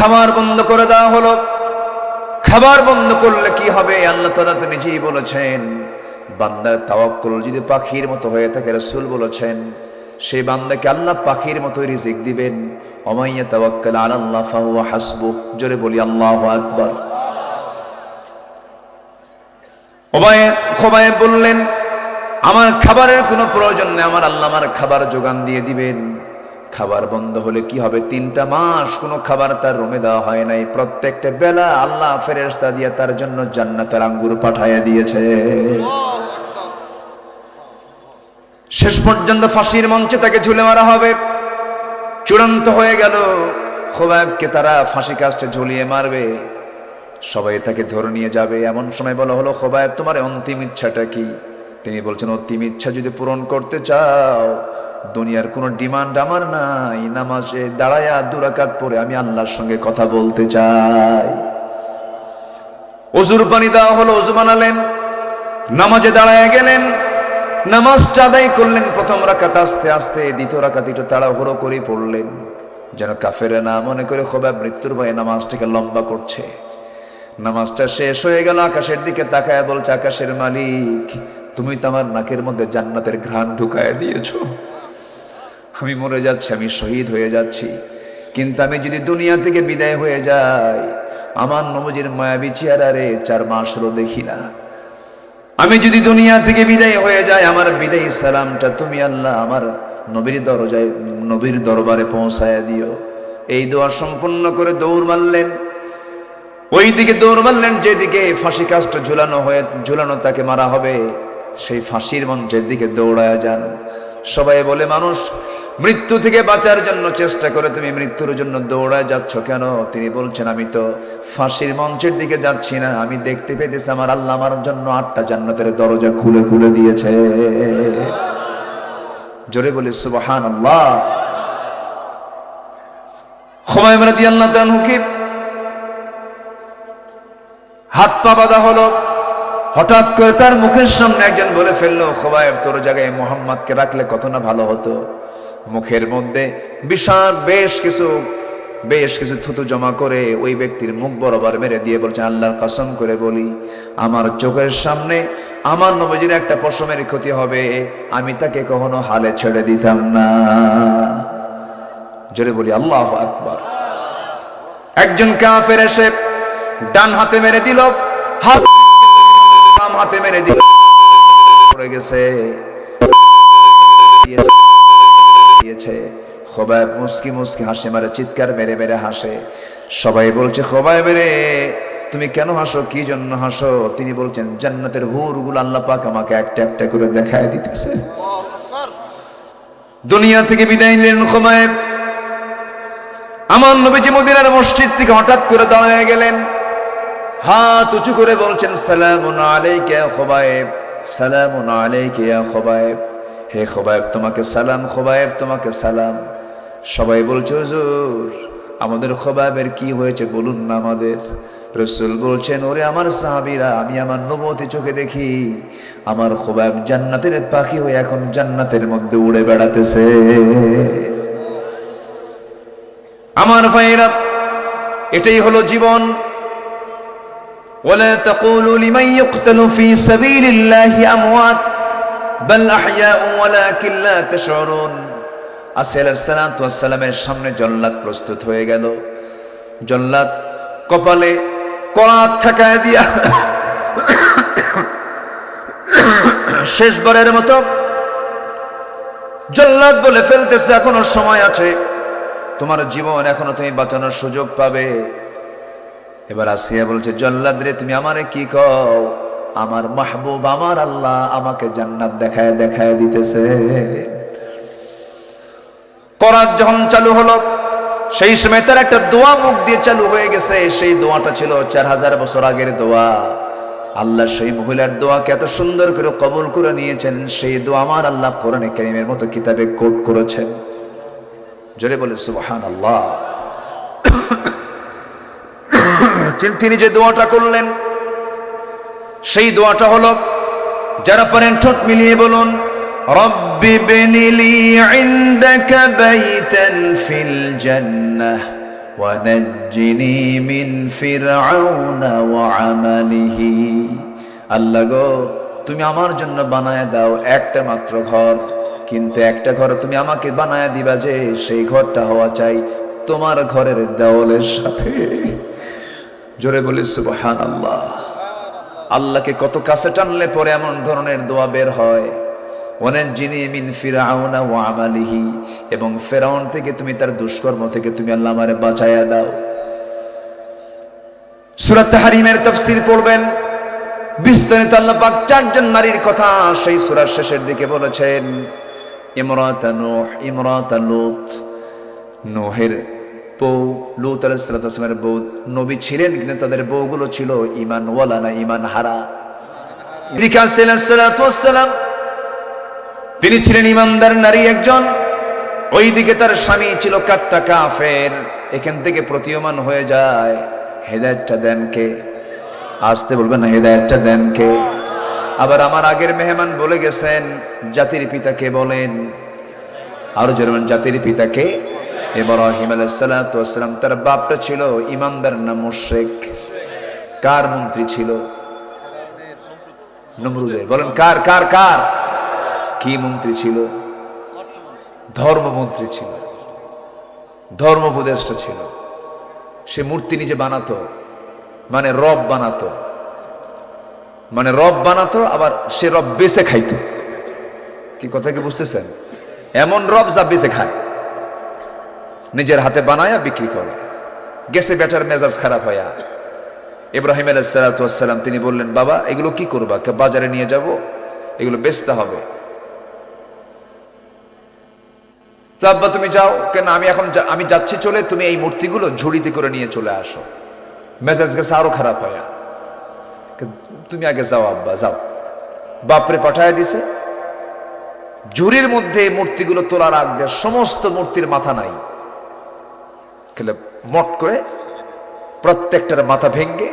খাবার বন্ধ করে দেওয়া হলো। খাবার বন্ধ করলে কি হবে? আল্লাহ তাআলা তো নিজেই বলেছেন, বান্দার তাওয়াক্কুল যদি পাখির মতো হয়ে থাকে, রাসূল বলেছেন সেই বান্দাকে আল্লাহ পাখির মতো রিজিক দিবেন। ওয়া ইয়াতাওয়াক্কাল আলাল্লাহ ফাহুয়া হাসবুহ। জোরে বলি আল্লাহু আকবার। খোবায়েব বললেন, আমার খাবারের কোনো প্রয়োজন নেই, আমার আল্লাহ আমার খাবার যোগান দিয়ে দিবেন। খাবার বন্ধ হলে কি হবে? 3টা মাস কোনো খাবার তার রুমে দেওয়া হয় নাই। প্রত্যেকটা বেলা আল্লাহ ফেরেশতা দিয়ে তার জন্য জান্নাতের আঙ্গুর পাঠাইয়া দিয়েছে। শেষ পর্যন্ত ফাঁসির মঞ্চে তাকে ঝুলে মারা হবে। চূড়ান্ত হয়ে গেল, খোবায়েবকে তারা ফাঁসি কাস্টে ঝুলিয়ে মারবে। সবাই তাকে ধরে নিয়ে যাবে। এমন সময় বলা হলো, খোবায়েব তোমার অন্তিম ইচ্ছাটা কি? তিনি বলছেন, অন্তিম ইচ্ছা যদি পূরণ করতে চাও, দুনিয়ার কোনো ডিমান্ড আমার নাই, নামাজে দাঁড়ায়া 2 রাকাত পড়ে আমি আল্লাহর সঙ্গে কথা বলতে চাই। ওযুর পানি দেওয়া হলো, ওযু বানালেন, নামাজে দাঁড়ায়া গেলেন, নামাজটা আদায় করলেন। প্রথম রাকাত আস্তে আস্তে, দ্বিতীয় রাকাত একটু তাড়াহুড়ো করে পড়লেন, যেন কাফেরে না মনে করে খোবায়েব মৃত্যুর ভয়ে নামাজটাকে লম্বা করছে। নামাজটা শেষ হয়ে গেল, আকাশের দিকে তাকায় বলছে, আকাশের মালিক, তুমি তো আমার নাকের মধ্যে জান্নাতের ঘ্রাণ ঢুকায় দিয়েছো। আমি মরে যাচ্ছি, আমি শহীদ হয়ে যাচ্ছি, কিন্তু আমি যদি দুনিয়া থেকে বিদায় হয়ে যাই, আমার নবীর মায়াবী চেহারারে 4 মাস হলো দেখি না। আমি যদি দুনিয়া থেকে বিদায় হয়ে যাই, আমার বিদায়ী সালামটা তুমি আল্লাহ আমার নবীর দরবারে পৌঁছায়া দিও। এই দোয়া সম্পন্ন করে দৌড় মারলেন। ওই দিকে দৌড় মারলেন যেদিকে ফাঁসি কাস্ট ঝুলানো তাকে মারা হবে, সেই ফাঁসির মঞ্চের দিকে দৌড়ায় যান। সবাই বলে, মানুষ মৃত্যু থেকে বাঁচার জন্য চেষ্টা করে, তুমি মৃত্যুর জন্য দৌড়ায় যাচ্ছ কেন? তিনি বলছেন, আমি তো ফাঁসির মঞ্চের দিকে যাচ্ছি না, আমি দেখতে পেতেছি আমার আল্লাহ আমার জন্য 8টা জান্নাতের দরজা খুলে খুলে দিয়েছে। জোরে বলি সুবহানাল্লাহ। খুবাইব রাদিয়াল্লাহু তাআলা কি হাত পা বাঁধা হলো। হঠাৎ করে তার মুখের সামনে একজন বলে ফেললো, খোবায়েব তোর জায়গায় মুহাম্মদকে রাখলে কত না ভালো হতো। মুখের মধ্যে বিশাল বেশ কিছু থুতু জমা করে ওই ব্যক্তির মুখ বরাবর মেরে দিয়ে বলছেন, আল্লাহর কসম করে বলি, আমার চোখের সামনে আমার নবীজির একটা পশমের ক্ষতি হবে, আমি তাকে কখনো হালে ছেড়ে দিতাম না। জোরে বলি আল্লাহু আকবার। একজন কাফের এসে ডান হাতে মেরে দিল, বাম হাতে মেরে দিল, পড়ে গেছে। খোবায়েব মুস্কি মুস্কি হাসে মারে, চিৎকার মেরে মেরে হাসে। সবাই বলছে, খোবায়েব রে তুমি কেন হাসো, কি জন্য হাসো? তিনি বলছেন, জান্নাতের হুরগুলো আল্লাহ পাক আমাকে একটা একটা করে দেখায় দিতেছে। দুনিয়া থেকে বিদায় নিলেন খোবায়েব। আমার নবীজি মদিনার মসজিদ থেকে হঠাৎ করে দাঁড়িয়ে গেলেন, হাত উঁচু করে বলছেন, সালামুন আলাইকা ইয়া খোবায়েব, সালামুন আলাইকা ইয়া খোবায়েব। হে খোবায়েব তোমাকে সালাম, খোবায়েব তোমাকে সালাম। সবাই বলছে, হুজুর আমাদের খোবায়েবের কি হয়েছে বলুন না আমাদের। রাসূল বলছেন, ওরে আমার সাহাবীরা, আমি আমার নবুয়তি চোখে দেখি আমার খোবায়েব জান্নাতের পাখি হয়ে এখন জান্নাতের মধ্যে উড়ে বেড়াতেছে। আমার ভাইরা, এটাই হলো জীবন। ওয়ালা তাকুলু লিমান ইয়ুকতালু ফি সাবিলিল্লাহি আমওয়াত বাল আহইয়াউ ওয়ালাকিন লা তাশউরুন। আসা আলাইহিস সালাতু ওয়াস সালামের সামনে জল্লাদ প্রস্তুত হয়ে গেল। জল্লাদ কপালে করাত ঠেকায় দিয়া শেষবারের মতো জল্লাদ বলে ফেলতেছে, এখনো সময় আছে, তোমার জীবন এখনো তুমি বাঁচানোর সুযোগ পাবে। এবার আসিয়া বলছে, জল্লাদ রে তুমি আমারে কি কও? আমার মাহবুব আমার আল্লাহ আমাকে জান্নাত দেখায় দেখায় দিতেছে। করাত যখন চালু হলো, সেই সময় তার একটা দোয়া মুখ দিয়ে চালু হয়ে গেছে। সেই দোয়াটা ছিল 4000 বছর আগের দোয়া। আল্লাহ সেই মহিলার দোয়াকে এত সুন্দর করে কবুল করে নিয়েছেন, সেই দোয়া আমার আল্লাহ কোরআনে কারীমের মতো কিতাবে কোট করেছেন। জোরে বলে সুবহানাল্লাহ। তিনি যে দোয়াটা করলেন, সেই দোয়াটা হলো, যারা পারেন ঠোঁট মিলিয়ে বলুন, রব্বি বিনিলি ইনদাকা বাইতান ফিল জান্নাহ ওয়ানাজ্জিনি মিন ফিরআউনা ওয়া আমালিহি। আল্লাহ গো, তুমি আমার জন্য বানায় দাও একটা মাত্র ঘর, কিন্তু একটা ঘর তুমি আমাকে বানায় দিবা যে সেই ঘরটা হওয়া চাই তোমার ঘরের দেওয়ালের সাথে। জোরে বলি সুবহানাল্লাহ। আল্লাহকে কত কাছে টানলে পরে এমন ধরনের দোয়া বের হয়। ওয়ানাজ্জিনি মিন ফিরআউনা ওয়া আমালিহি, এবং ফেরাউন থেকে তুমি তার দুষ্কর্ম থেকে তুমি আল্লাহ আমারে বাঁচায়া দাও। সূরা তাহরিমের তাফসীর পড়বেন, বিস্তারিত আল্লাহ পাক চারজন নারীর কথা সেই সূরার শেষের দিকে বলেছেন। ইমরাতা নূহ, ইমরাতা লূত, নূহের বউ, লূত আলাইহিস সালামের বউ নবী ছিলেন, কিন্তু তাদের বউগুলো ছিল ঈমানওয়ালা না ঈমান হারা। তিনি ছিলেন ঈমানদার নারী একজন, ওইদিকে তার স্বামী ছিল কাট্টা কাফের। এখান থেকে প্রতীয়মান হয়ে যায় হেদায়েতটা দেন কে? আসতে বলবেন না, হেদায়েতটা দেন কে? আবার আমার আগের মেহমান বলে গেছেন জাতির পিতাকে বলেন, আরো যেমন জাতির পিতাকে ইব্রাহিম আলাইহিস সালাতু ওয়াস সালাম। তার বাপটা ছিল ঈমানদার না মুশরিক? কার মন্ত্রী ছিল? নমরুদের। বলেন কার কার কার? কি মন্ত্রী ছিল? ধর্মমন্ত্রী ছিল, ধর্ম উপদেষ্টা ছিল। সে মূর্তি নিজে বানাতো, মানে রব বানাতো, মানে রব বানাতো, আবার সে রব বেচে খাইতো। কি কথা কি বুঝতেছেন? এমন রব যা বেচে খায়, নিজের হাতে বানায়া বিক্রি করে। গেছে বেটার মেজাজ খারাপ হইয়া ইব্রাহিম আলাইহিস সালাতু ওয়াস সালাম, তিনি বললেন বাবা এগুলো কি করবা? বাজারে নিয়ে যাব, এগুলো বেচতে হবে। তো আব্বা তুমি যাও। কেন? আমি এখন আমি যাচ্ছি চলে, তুমি এই মূর্তিগুলো ঝুড়িতে করে নিয়ে চলে আসো। মেজাজ গেছে আরো খারাপ হইয়া, তুমি আগে যাও আব্বা যাও। বাপরে পাঠায় দিছে। ঝুড়ির মধ্যে মূর্তিগুলো তোলার আগ দিয়ে সমস্ত মূর্তির মাথা নাই, মট করে প্রত্যেকটার মাথা ভেঙ্গে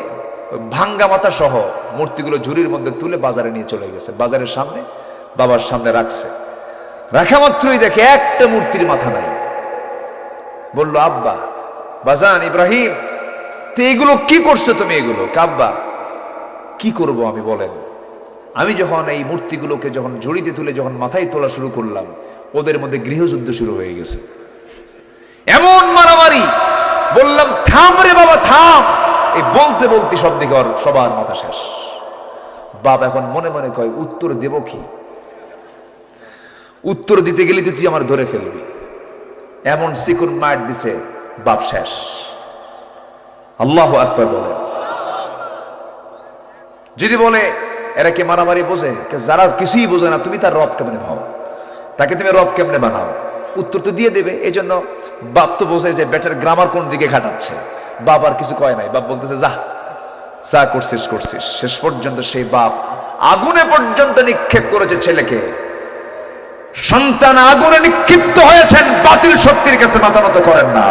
ভাঙ্গা মাথা সহ মূর্তিগুলো ঝুড়ির মধ্যে তুলে বাজারে নিয়ে চলে গেছে। বাজারের সামনে বাবার সামনে রাখছে। রাখা মাত্রই দেখে একটা মূর্তির মাথা নাই। বলল আব্বা, বাজান ইব্রাহিম, তো এগুলো কি করছো তুমি? এগুলো কাব্বা কি করব আমি বলেন? আমি যখন এই মূর্তিগুলোকে যখন ঝুড়িতে তুলে যখন মাথায় তোলা শুরু করলাম, ওদের মধ্যে গৃহযুদ্ধ শুরু হয়ে গেছে। এমন মারামারি, বললাম থাম রে বাবা থাম। এই বলতে বলতে সব দিকে সবার মাথা শেষ। বাপ এখন মনে মনে কয় উত্তর দেব কি? উত্তর দিতে গেলে তুই আমার ধরে ফেলবি। এমন সিকুন মার দিছে, বাপ শেষ। আল্লাহু আকবার বলেন। যদি বলে এরা কি মারামারি বোঝে? যারা কিছুই বোঝে না, তুমি তার রব কেমনে ভাও? তাকে তুমি রব কেমনে বানাও? উত্তর তো দিয়ে দেবে। এই জন্য বাপ তো বোঝে যে বেটার গ্রামার কোন দিকে ঘাটাচ্ছে। বাপ আর কিছু কয় নাই। বাপ বলতেছে যা যা করছিস করছিস। শেষ পর্যন্ত সেই বাপ আগুনে পর্যন্ত নিক্ষেপ করেছে ছেলেকে। সন্তান আগুনে নিক্ষিপ্ত হয়েছেন, বাতিল শক্তির কাছে মাথা নত করেন না।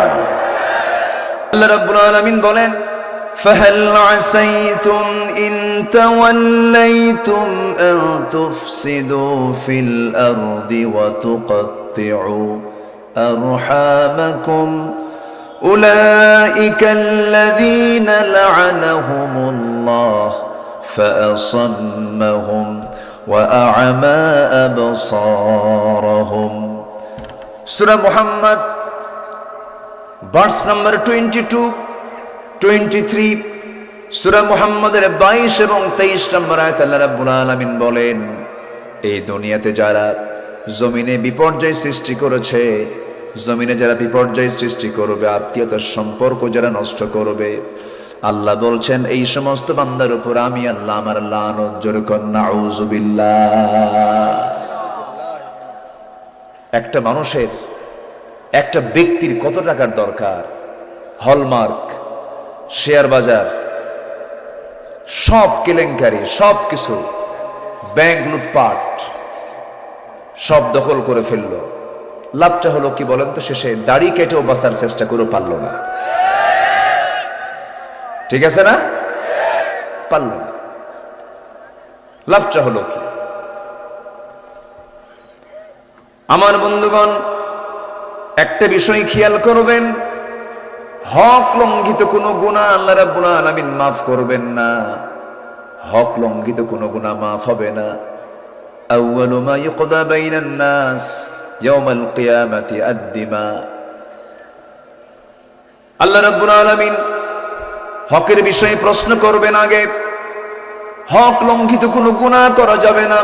আল্লাহ রাব্বুল আলামিন বলেন, فهل عسيتم إن توليتم أن تفسدوا في الأرض وتقطعوا أرحامكم أولئك الذين لعنهم الله فأصمهم وأعمى أبصارهم। সূরা মুহাম্মদ ভার্স নাম্বার 22-23, সূরা মুহাম্মদের 22 এবং 23 নম্বর আয়াত আল্লাহ রাব্বুল আলামিন বলেন, এই দুনিয়াতে যারা জমিনে বিপর্যয় সৃষ্টি করেছে, জমিনে যারা বিপর্যয় সৃষ্টি করবে, আত্মীয়তার সম্পর্ক যারা নষ্ট করবে, আল্লাহ বলছেন এই সমস্ত বান্দার উপর আমি আল্লাহ আমার লানত জোরে কর নাউযুবিল্লাহ। একটা মানুষের, একটা ব্যক্তির কত টাকার দরকার? হলমার্ক, শেয়ার বাজার, সব কেলেঙ্কারি, সব কিছু, ব্যাংক লুটপাট, সব দখল করে ফেললো। লাভটা হলো কি বলেন তো? শেষে দাড়ি কেটেও বাঁচার চেষ্টা করে পারলো না। ঠিক আছে না? পারলো না। লাভটা হলো কি? আমার বন্ধুগণ, একটা বিষয় খেয়াল করবেন, হক লঙ্ঘিত কোনো গুনাহ আল্লাহ রাব্বুল আলামিন মাফ করবেন না, হক লঙ্ঘিত কোনো গুনাহ মাফ হবে না। আউয়ালু মা ইউকদা বাইনান নাস ইয়াউমাল কিয়ামাতি আদ-দিমা। আল্লাহ রাব্বুল আলামিন হকের বিষয়ে প্রশ্ন করবেন আগে। হক লঙ্ঘিত কোনো গুনাহ করা যাবে না,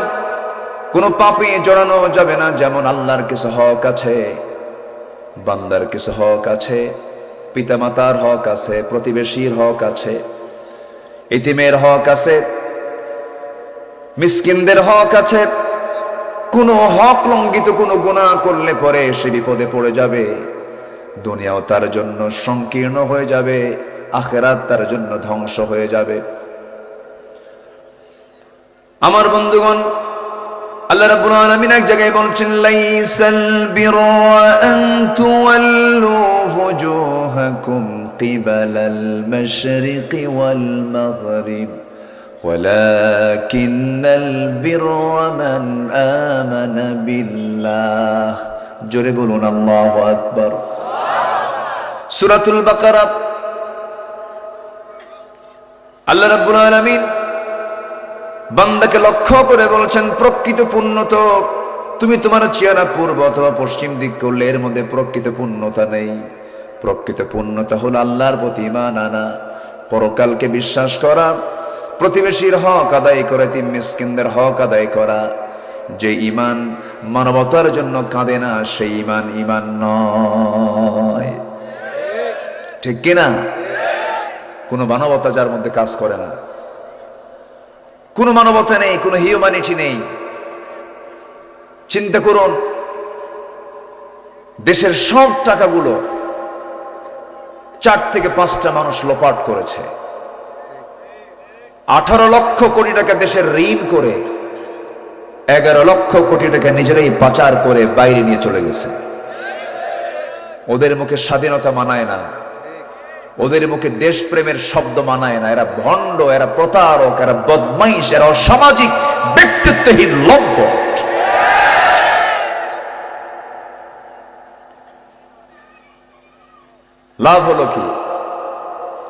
কোনো পাপে জড়ানো যাবে না। যেমন আল্লাহর কিছু হক আছে, বান্দার কিছু হক আছে, পিতামাতার হক আছে, প্রতিবেশীর হক আছে, ইতিমের হক আছে, মিসকিনদের হক আছে। কোনো হক লঙ্ঘিত কোনো গুনাহ করলে পরে সে বিপদে পড়ে যাবে, দুনিয়াও তার জন্য সংকীর্ণ হয়ে যাবে, আখিরাত তার জন্য ধ্বংস হয়ে যাবে। আমার বন্ধুগণ, আল্লাহ রাব্বুল আলামিন এক জায়গায় বলছেন, লাইসাল বিররা আন তুওয়াল্লু ফুজুহাকুম কিবালাল মাশরিকি ওয়াল মাগরিব ওয়ালাকিন্নাল বিররা মান আমানা বিল্লাহ। জোরে বলুন আল্লাহু আকবার। সূরাতুল বাকারা। আল্লাহ রাব্বুল আলামিন বান্দাকে লক্ষ্য করে বলছেন, প্রকৃত পুণ্যতা তুমি তোমার চেহারা পূর্ব অথবা পশ্চিম দিক করলে এর মধ্যে প্রকৃত পুণ্যতা নেই। প্রকৃত পুণ্যতা হলো আল্লাহর প্রতি ঈমান আনা, পরকালকে বিশ্বাস করা, প্রতিবেশীর হক আদায় করে, তিন মিসকিনদের হক আদায় করা। যে ঈমান মানবতার জন্য কাঁদে না, সেই ঈমান ঈমান নয়। ঠিক কিনা? কোনো মানবতা যার মধ্যে কাজ করে না, কোনো মানবতা নেই, কোনো হিউম্যানিটি নেই। চিন্তা করুন, দেশের সব টাকাগুলো 4 থেকে 5টা মানুষ লোপাট করেছে। 18 লক্ষ কোটি টাকা দেশের ঋণ করে 11 লক্ষ কোটি টাকা নিজেরাই পাচার করে বাইরে নিয়ে চলে গেছে। ওদের মুখে স্বাধীনতা মানায় না, ওদের মুখে দেশপ্রেমের শব্দ মানায় না। এরা ভণ্ড, এরা প্রতারক, এরা বদমাইশ, এরা অসামাজিক, ব্যক্তিত্বহীন লম্পট। লাভ হলো কি?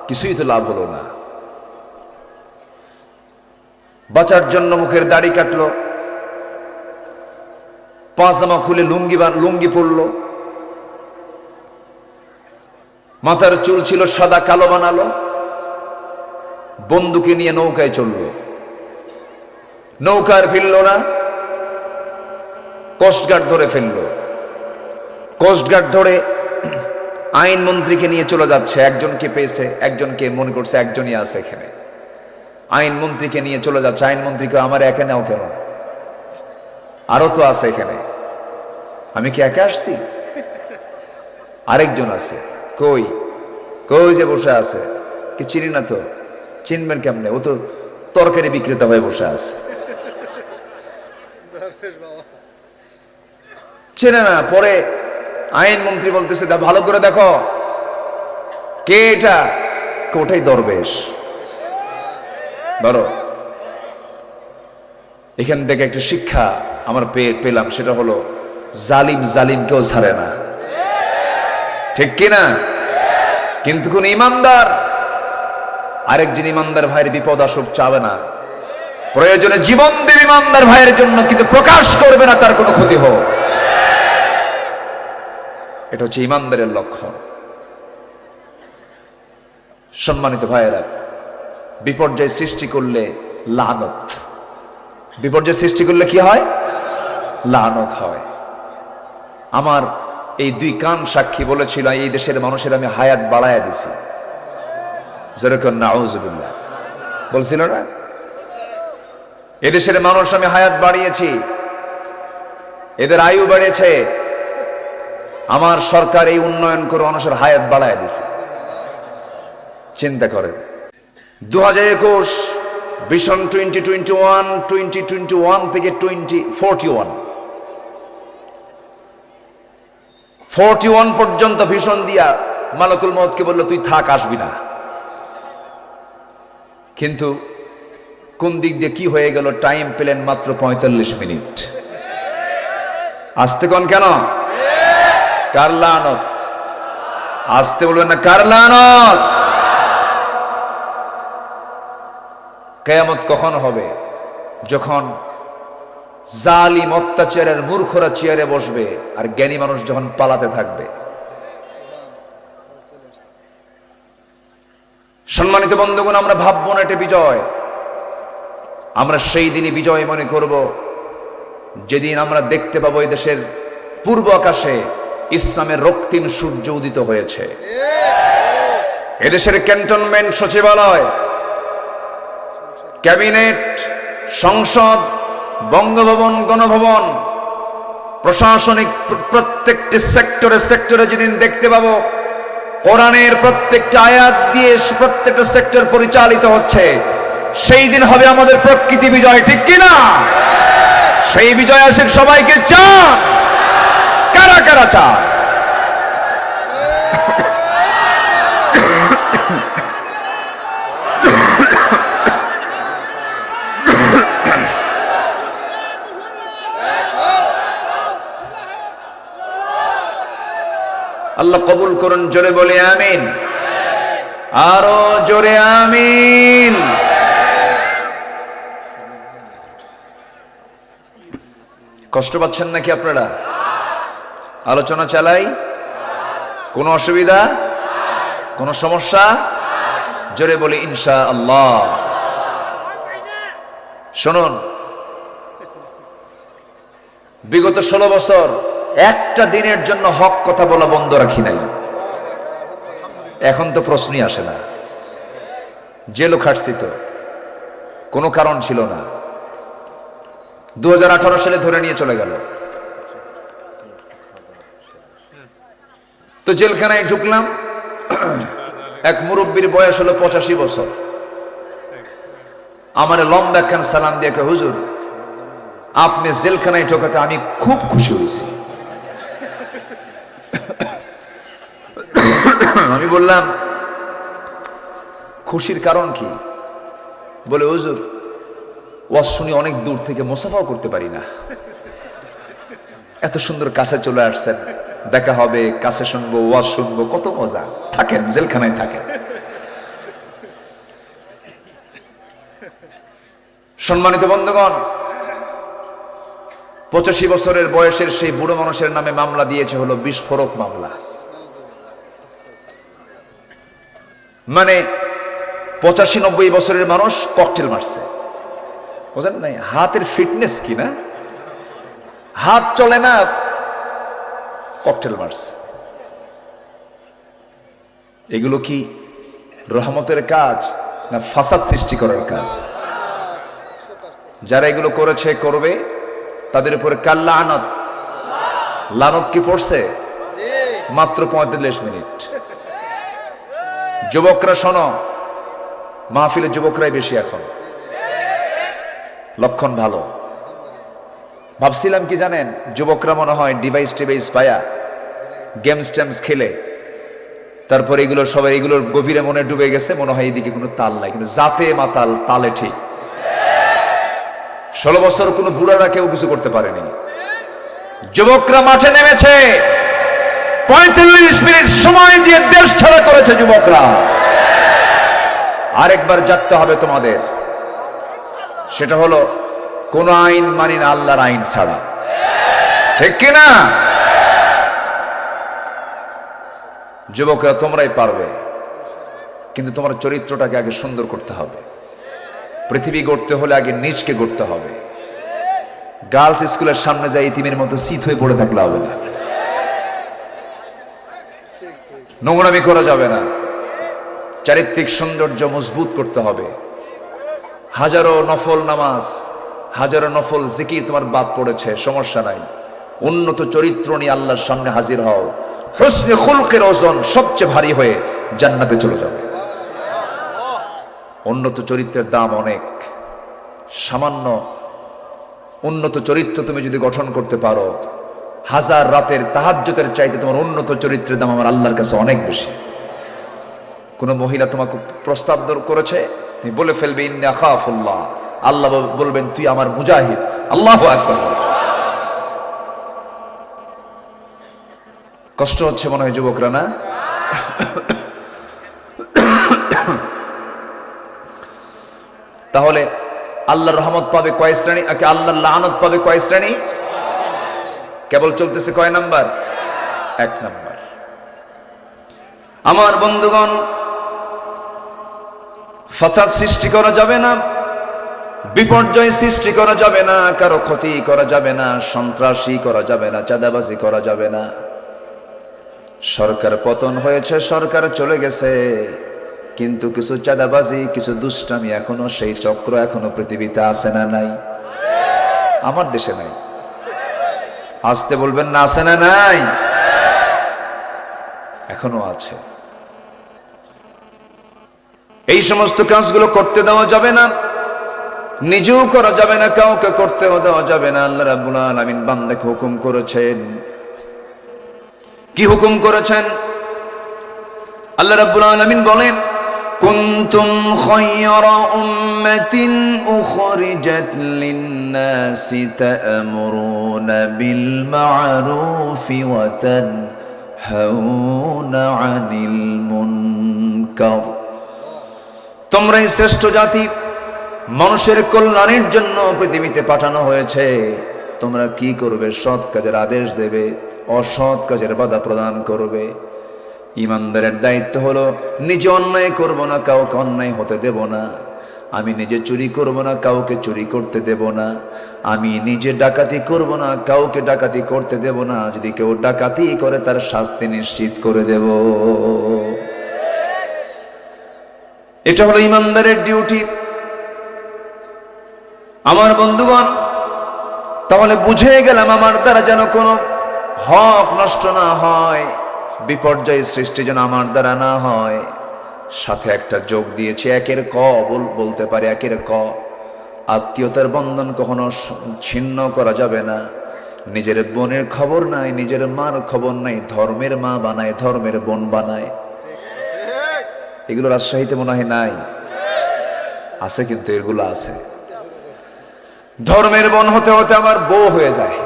কিছুই তো লাভ হলো না। বাঁচার জন্য মুখের দাড়ি কাটলো, পাজামা খুলে লুঙ্গি পরলো, মাথার চুল ছিল সাদা কালো বানালো, বন্দুকে নিয়ে নৌকায় চললো। নৌকার ফিরল না, কোস্টগার্ড ধরে ফেললো। কোস্টগার্ড ধরে আইনমন্ত্রীকে নিয়ে চলে যাচ্ছে। একজনকে পেয়েছে, একজনকে মনে করছে একজনই আছে এখানে। আইনমন্ত্রীকে নিয়ে চলে যাচ্ছে। আইনমন্ত্রীকে, আমার এখানেও কেন, আরো তো আছে এখানে, আমি কি একা আসছি? আরেকজন আছে। কই কই যে বসে আছে, কি চিনি না তো? চিনবেন কেমনে? ও তো তরকারি বিক্রেতা হয়ে বসে আছে, চেনে না। পরে আইনমন্ত্রী বলতেছে, ভালো করে দেখো কে এটা। ওটাই দরবেশ। ধরো, এখান থেকে একটা শিক্ষা আমার পেলাম, সেটা হলো জালিম জালিমকেও ছাড়ে না। ঠিক কিনা? কিন্তু কোন ইমানদার আরেকজন ইমানদার ভাইয়ের বিপদ আসুক চাবে না। প্রয়োজনে জীবন দেবে ইমানদার ভাইয়ের জন্য, কিন্তু প্রকাশ করবে না তার কোনো ক্ষতি হোক। এটা হচ্ছে ইমানদারের লক্ষণ। সম্মানিত ভাইয়েরা, বিপর্যয় সৃষ্টি করলে লানত, বিপর্যয় সৃষ্টি করলে কি হয়? লানত হয়। আমার এই 2 কান সাক্ষী বলেছিল, এই দেশের মানুষের আমি হায়াত বাড়ায়া দিছি। যেরকম নাউজুবিল্লাহ বলছিল না, এদেশের মানুষ আমি হায়াত বাড়িয়েছি, এদের আয়ু বেড়েছে। আমার সরকার এই উন্নয়ন করে মানুষের হায়াত বাড়ায়া দিছে। চিন্তা করেন, 2021 ভিশন 2021 থেকে 2041 পর্যন্ত ভিশন দিয়া মালাকুল মউতকে বলল, তুই থাক, আসবি না। কিন্তু কোন দিক দিয়ে কি হয়ে গেল? টাইম পেলেন মাত্র 45 মিনিট। আসতে কোন কেন? কার লানত? আসতে বলবেন না, কার লানত? কিয়ামত কখন হবে? যখন জালিম অত্যাচারের মূর্খরা চেয়ারে বসবে আর জ্ঞানী মানুষ যখন পালাতে থাকবে। সম্মানিত বন্ধুগণ, আমরা ভাববো না এটা বিজয়। আমরা সেই দিনই বিজয় মনে করব যেদিন আমরা দেখতে পাবো এই দেশের পূর্ব আকাশে ইসলামের রক্তিম সূর্য উদিত হয়েছে। এদেশের ক্যান্টনমেন্ট, সচিবালয়, ক্যাবিনেট, সংসদ, বঙ্গভবন, গণভবন, প্রশাসনিক প্রত্যেকটি সেক্টরে সেক্টরে যেদিন দেখতে পাবো কোরআনের প্রত্যেকটা আয়াত দিয়ে প্রত্যেকটা সেক্টর পরিচালিত হচ্ছে, সেই দিন হবে আমাদের প্রকৃতি বিজয়, ঠিক কিনা? সেই বিজয় আসুক, সবাইকে চান? কারা কারা চান? আল্লাহ কবুল করুন, জোরে বলে আমিন। আরো জোরে আমিন। কষ্ট পাচ্ছেন নাকি আপনারা? আলোচনা চালাই? কোনো অসুবিধা, কোনো সমস্যা? জোরে বলি ইনশাআল্লাহ। শুনুন, বিগত 16 বছর একটা দিনের জন্য হক কথা বলা বন্ধ রাখি নাই। এখন তো প্রশ্নই আসে না। জেলও খাটছি, তো কোনো কারণ ছিল না। 2018 সালে ধরে নিয়ে চলে গেল, তো জেলখানায় ঢুকলাম। এক মুরব্বীর বয়স হলো 85 বছর। আমার লম্বা একখান সালাম দিয়ে কে, হুজুর আপনি জেলখানায় ঢোকাতে আমি খুব খুশি হয়েছি। আমি বললাম, খুশির কারণ কি? বলে, হুজুর ওয়াজ শুনি অনেক দূর থেকে, মুসাফাও করতে পারি না, এত সুন্দর কাছে চলে আসছেন, দেখা হবে, কাছে শুনবো, ওয়াজ শুনবো, কত মজা। থাকেন, জেলখানায় থাকেন। সম্মানিত বন্ধুগণ, 85 বছরের বয়সের সেই বুড়ো মানুষের নামে মামলা দিয়েছে হলো বিস্ফোরক মামলা। মানে 85-90 বছরের মানুষ ককটেল মারছে, বুঝেন নাই? হাতের ফিটনেস কি না, হাত চলে না, ককটেল মারছে। এগুলো কি রহমতের কাজ না ফাসাদ সৃষ্টি করার কাজ? যারা এগুলো করেছে, করবে, তাদের উপরে কাল লানত। লানত কি পড়ছে? মাত্র 45 মিনিট। যুবকরা শোনো, মাহফিলে যুবকরাই বেশি এখন, লক্ষণ ভালো। ভাবছিলাম কি জানেন, যুবকরা মনে হয় ডিভাইস টিভাইস পায়া গেমস টেমস খেলে, তারপর এগুলো সবাই এগুলোর গভীরে মনে ডুবে গেছে, মনে হয় এদিকে কোনো তাল নাই, কিন্তু জাতে মাতাল, তালে ঠিক। 16 বছর কোনো বুড়ারা কেউ কিছু করতে পারেনি। যুবকরা মাঠে নেমেছে, 45 মিনিট সময় দিয়ে দেশ ছাড়া করেছে যুবকরা। আরেকবার জাগতে হবে তোমাদের, সেটা হলো কোন আইন মানি না আল্লাহর আইন ছাড়া, ঠিক কিনা? যুবকরা তোমরাই পারবে, কিন্তু তোমার চরিত্রটাকে আগে সুন্দর করতে হবে। পৃথিবী গড়তে হলে আগে নিজকে গড়তে হবে। গার্লস স্কুলের সামনে যাই ইতিমের মতো শীত হয়ে পড়ে থাকলে হবে না, নোংরামি করা যাবে না। চারিত্রিক সৌন্দর্য মজবুত করতে হবে। হাজারো নফল নামাজ, হাজারো নফল জিকির তোমার বাদ পড়েছে, সমস্যা নাই। উন্নত চরিত্র নিয়ে আল্লাহর সামনে হাজির হও। হুসনে খুলকের ওজন সবচেয়ে ভারী হয়ে জান্নাতে চলে যাবে। উন্নত চরিত্রের দাম অনেক। সামান্য উন্নত চরিত্র তুমি যদি গঠন করতে পারো, হাজার রাতের তাহাজ্জুদের চাইতে তোমার উন্নত চরিত্রের দাম আমার আল্লাহর কাছে অনেক বেশি। কোন মহিলা তোমাকে প্রস্তাব করেছে, তুমি বলে ফেলবে ইন্নী আখাফুল্লাহ, আল্লাহ বলবেন তুই আমার মুজাহিদ। আল্লাহু আকবার। কষ্ট হচ্ছে মনে হয় যুবকরা, না? তাহলে আল্লাহর রহমত পাবে কয় শ্রেণী, আল্লাহর লানত পাবে কয় শ্রেণী? কেবল চলতেছে কয় নাম্বার? 1 নাম্বার। আমার বন্ধুগণ, ফাসাদ সৃষ্টি করা যাবে না, বিপর্যয় সৃষ্টি করা যাবে না, কারো ক্ষতি করা যাবে না, সন্ত্রাসী করা যাবে না, চাঁদাবাজি করা যাবে না। সরকার পতন হয়েছে, সরকার চলে গেছে, কিন্তু কিছু চাঁদাবাজি, কিছু দুষ্টামি এখনো, সেই চক্র এখনো পৃথিবীতে আছে না নাই? আমার দেশে নাই। আসতে বলবেন না, আছে না নাই? এখনো আছে। এই সমস্ত কাজগুলো করতে দেওয়া যাবে না, নিজেও করা যাবে না, কাউকে করতেও দেওয়া যাবে না। আল্লাহ রাব্বুল আলামিন বান্দাকে হুকুম করেছেন। কি হুকুম করেছেন? আল্লাহ রাব্বুল আলামিন বলেন, কুনতুম খায়রা উম্মাতিন উখরিজাত লিন-নাসি তা'মুরুনা বিল মা'রুফি ওয়া তানহাউনা 'আনিল মুনকার। তোমরাই শ্রেষ্ঠ জাতি, মানুষের কল্যাণের জন্য পৃথিবীতে পাঠানো হয়েছে। তোমরা কি করবে? সৎ কাজের আদেশ দেবে, অসৎ কাজের বাধা প্রদান করবে। ইমানদারের দায়িত্ব হলো, নিজে অন্যায় করব না, কাউকে অন্যায় হতে দেব না। আমি নিজে চুরি করব না, কাউকে চুরি করতে দেব না। আমি নিজে ডাকাতি করব না, কাউকে ডাকাতি করতে দেব না। যদি কেউ ডাকাতি করে, তার শাস্তি নিশ্চিত করে দেব। এটা হলো ইমানদারের ডিউটি। আমার বন্ধুগণ, তাহলে বুঝে গেলাম, আমার দ্বারা যেন কোনো হক নষ্ট না হয়, বিপর্যয় সৃষ্টি যেন আমার দ্বারা না হয়। সাথে একটা যোগ দিয়েছে, একের ক বলতে পারে, একের ক। আত্মীয়তার বন্ধন কখনো ছিন্ন করা যাবে না। নিজের বোনের খবর নাই, নিজের মার খবর নাই, ধর্মের মা বানায়, ধর্মের বোন বানায়। এগুলো রাজশাহীতে মনে হয় নাই, আছে কিন্তু এগুলো আছে। ধর্মের বোন হতে হতে আমার বউ হয়ে যায়,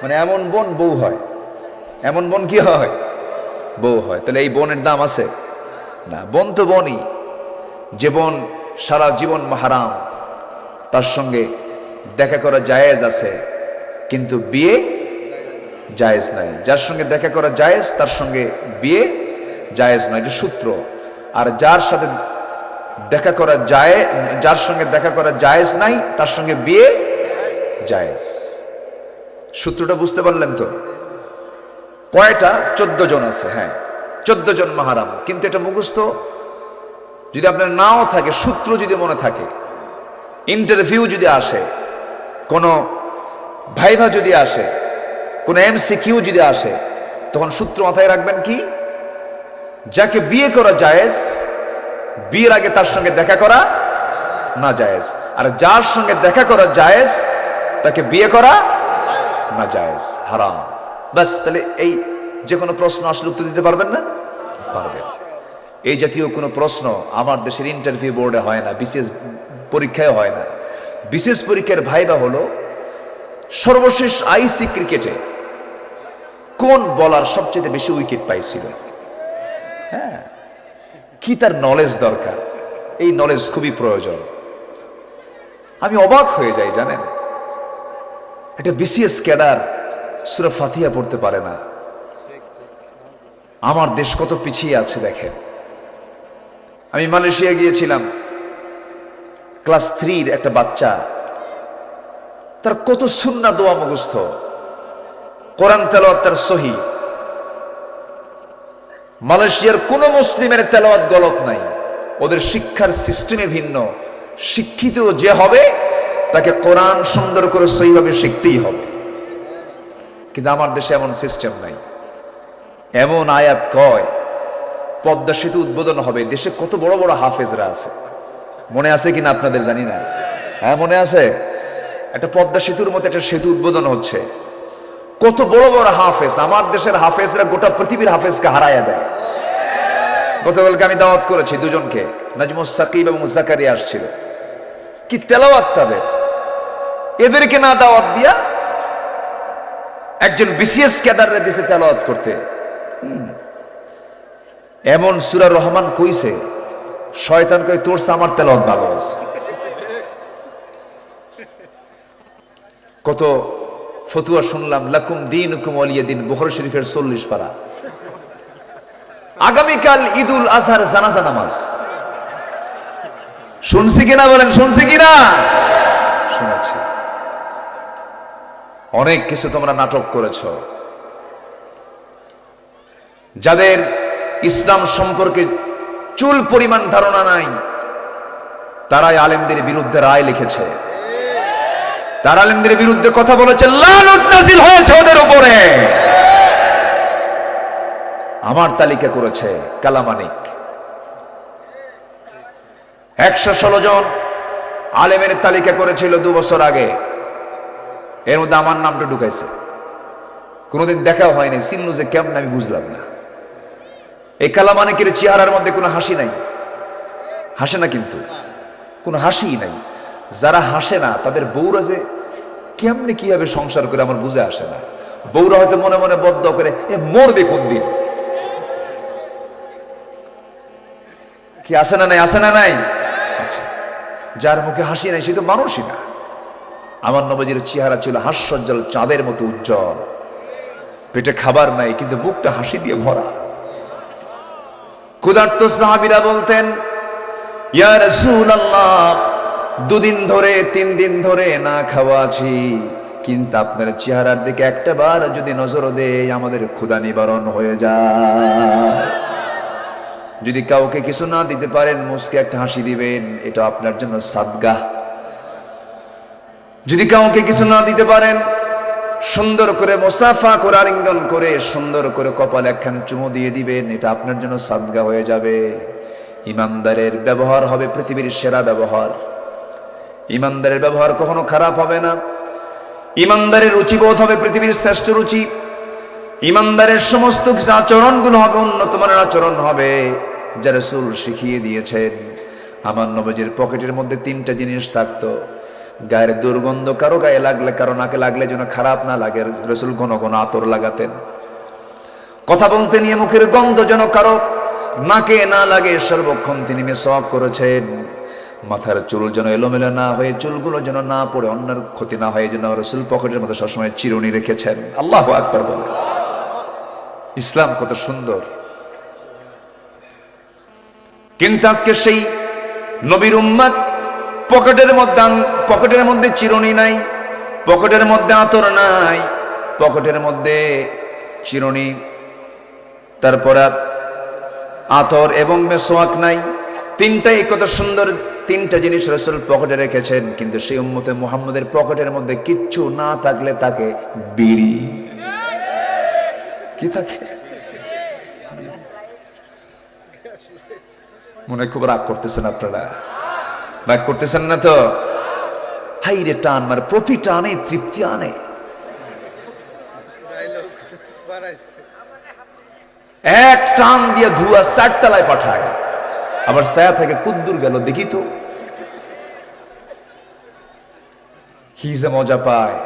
মানে এমন বোন বউ হয়, এমন বোন কি হয়? বউ হয়। তাহলে এই বোনের দাম আছে না? বোন তো বোনই। যে বোন সারা জীবন হারাম, তার সঙ্গে দেখা করা জায়েজ আছে, কিন্তু বিয়ে জায়েজ নাই। যার সঙ্গে দেখা করা জায়েজ, তার সঙ্গে বিয়ে জায়েজ নয়, এটা সূত্র। আর যার সাথে দেখা করা জায়েজ, যার সঙ্গে দেখা করা জায়েজ নাই, তার সঙ্গে বিয়ে জায়েজ। সূত্রটা বুঝতে পারলেন তো? কয়টা? 14 জন আছে। হ্যাঁ, 14 জন মাহারাম। কিন্তু এটা মুখস্থ যদি আপনার নাও থাকে, সূত্র যদি মনে থাকে, ইন্টারভিউ যদি আসে, কোনো ভাইভা যদি আসে, কোনো MCQ যদি আসে, তখন সূত্র মাথায় রাখবেন কি? যাকে বিয়ে করা জায়েজ, বিয়ের আগে তার সঙ্গে দেখা করা না জায়েজ। আর যার সঙ্গে দেখা করা জায়েজ, তাকে বিয়ে করা না জায়েজ, হারাম। বাস। তাহলে এই যে কোনো প্রশ্ন আসলে উত্তর দিতে পারবেন না? পারবেন। এই জাতীয় কোনো প্রশ্ন আমার দেশের ইন্টারভিউ বোর্ডে হয় না, বিশেষ পরীক্ষায় হয় না। বিশেষ পরীক্ষার ভাইবা হলো সর্বশেষ IC ক্রিকেটে কোন বলার সবচেয়ে বেশি উইকেট পাইছিল। হ্যাঁ, কি তার নলেজ দরকার, এই নলেজ খুবই প্রয়োজন। আমি অবাক হয়ে যাই, জানেন, এটা BCS ক্যাডার সূরা ফাতিহা পড়তে পারে না। আমার দেশ কত পিছিয়ে আছে দেখেন। আমি মালয়েশিয়া গিয়েছিলাম, ক্লাস 3 একটা বাচ্চা, তার কত সুন্নাহ দোয়া মুখস্থ, কোরআন তেলাওয়াত তার সহি। মালয়েশিয়ার কোন মুসলিমের তেলাওয়াত গলত নাই। ওদের শিক্ষার সিস্টেমে ভিন্ন। শিক্ষিত যে হবে, তাকে কোরআন সুন্দর করে সহিভাবে শিখতেই হবে। কিন্তু আমার দেশে এমন সিস্টেম নাই। এমন আয়াত কয়, পদ্মা সেতু উদ্বোধন হবে, দেশে কত বড় বড় হাফেজরা আছে, মনে আছে কিনা আপনাদের জানি না। হ্যাঁ, মনে আছে। একটা পদ্মা সেতুর মতো একটা সেতু উদ্বোধন হচ্ছে, কত বড় বড় হাফেজ। আমার দেশের হাফেজরা গোটা পৃথিবীর হাফেজকে হারাইয়া দেয়। গতকালকে আমি দাওয়াত করেছি দুজনকে, নাজমুস সাকিব এবং জাকারিয়া আসছিল। কি তেলাওয়াত তাদের! এদেরকে না দাওয়াত দিয়া একজন BCS ক্যাডাররে দিছে তেলাওয়াত করতে। এমন সূরা রহমান কইছে, শয়তান কই তোর আমার তেলাওয়াত ভালো আছে। কত ফতুয়া শুনলাম, লাকুম দীনুকুম ওয়ালিয়া দিন, বুখারী শরীফের 40 পারা। আগামীকাল ঈদুল আজহার জানাজা নামাজ, শুনছি কিনা বলেন, শুনছি কিনা? শুনেছি। অনেক কিছু তোমরা নাটক করেছ। যাদের ইসলাম সম্পর্কে চুল পরিমাণ ধারণা নাই, তারাই আলেমদের বিরুদ্ধে রায় লিখেছে, তারা আলেমদের বিরুদ্ধে কথা বলেছে, লানত নাজিল হয়েছে ওদের উপরে। আমার তালিকা করেছে কালামানিক, 116 জন আলেমের তালিকা করেছিল 2 বছর আগে। এর মধ্যে আমার নামটা ঢুকাইছে। কোনোদিন দেখাও হয়নি, চিনল যে কেমন আমি বুঝলাম না। এই কালামানিকের চেহারার মধ্যে কোনো হাসি নাই, হাসে না, কিন্তু কোনো হাসিই নাই। যারা হাসে না তাদের বউরা যে কেমনে কিভাবে সংসার করে আমার বুঝে আসে না। বউরা হয়তো মনে মনে বদ্ধ করে, এ মরবে কোন দিন। কি আসে না নাই? আসে না নাই? আচ্ছা, যার মুখে হাসি নাই সে তো মানুষই না। আমার নবীজির চেহারা ছিল হাস্যজ্জ্বল চাঁদের মতো উজ্জ্বল। পেটে খাবার নাই কিন্তু বুকটা হাসি দিয়ে ভরা। ক্ষুধার্ত সাহাবীরা বলতেন, ইয়া রাসূলুল্লাহ, 2 দিন ধরে 3 দিন ধরে না খাওয়া আছি, কিন্তু আপনার চেহারার দিকে একটা বার যদি নজর দেই আমাদের ক্ষুধা নিবারণ হয়ে যায়। যদি কাউকে কিছু না দিতে পারেন মুস্কে একটা হাসি দিবেন, এটা আপনার জন্য সাদগা। যদি কাউকে কিছু না দিতে পারেন সুন্দর করে মুসাফা করে আলিঙ্গন করে সুন্দর করে কপালে একখান চুমু দিয়ে দিবেন, এটা আপনার জন্য সাদগা হয়ে যাবে। ইমানদারের ব্যবহার হবে পৃথিবীর সেরা ব্যবহার। ইমানদারের ব্যবহার কখনো খারাপ হবে না। ইমানদারের রুচিবোধ হবে পৃথিবীর শ্রেষ্ঠ রুচি। ইমানদারের সমস্ত আচরণগুলো হবে উন্নত মানের আচরণ হবে, যা রাসূল শিখিয়ে দিয়েছেন। আমার নবীজির পকেটের মধ্যে 3টা জিনিস থাকতো। গায়ের দুর্গন্ধ কারো গায়ে লাগলে, কারো নাকে লাগলে যেন খারাপ না লাগে, রাসূল ঘন ঘন আতর লাগাতেন। কথা বলতে নিয়ে মুখের গন্ধ যেন কারো নাকে না লাগে, সর্বক্ষণ তিনি মেসওয়াক করেছেন। মাথার চুল যেন এলোমেলো না হয়ে, চুলগুলো যেন না পড়ে, অন্যের ক্ষতি না হয়, যেন রাসূল পকেটের মধ্যে সবসময় চিরুনি রেখেছেন। আল্লাহু আকবার বলে। ইসলাম কত সুন্দর। কিন্তু আজকে সেই নবীর উম্মত পকেটের মধ্যে চিরুনি নাই, পকেটের মধ্যে আতর নাই, পকেটের মধ্যে চিরুনি, তারপর আতর এবং মেসওয়াক নাই। 3টাই কত সুন্দর 3টা জিনিস রাসূল পকেটে রেখেছেন। কিন্তু সেই উম্মতে মুহাম্মদের পকেটের মধ্যে কিচ্ছু না থাকলে তাকে বিড়ি কি থাকে? মনে খুব রাগ করতেছেন আপনারা, রাগ করতেছেন না তো? হাই রে টান, মানে প্রতি টানে তৃপ্তি আনে। এক টান দিয়ে ধোঁয়া 4 তলায় পাঠায়, আবার ছায়া থেকে কুদ্দুর গেল, দেখি তো কি যে মজা পায়।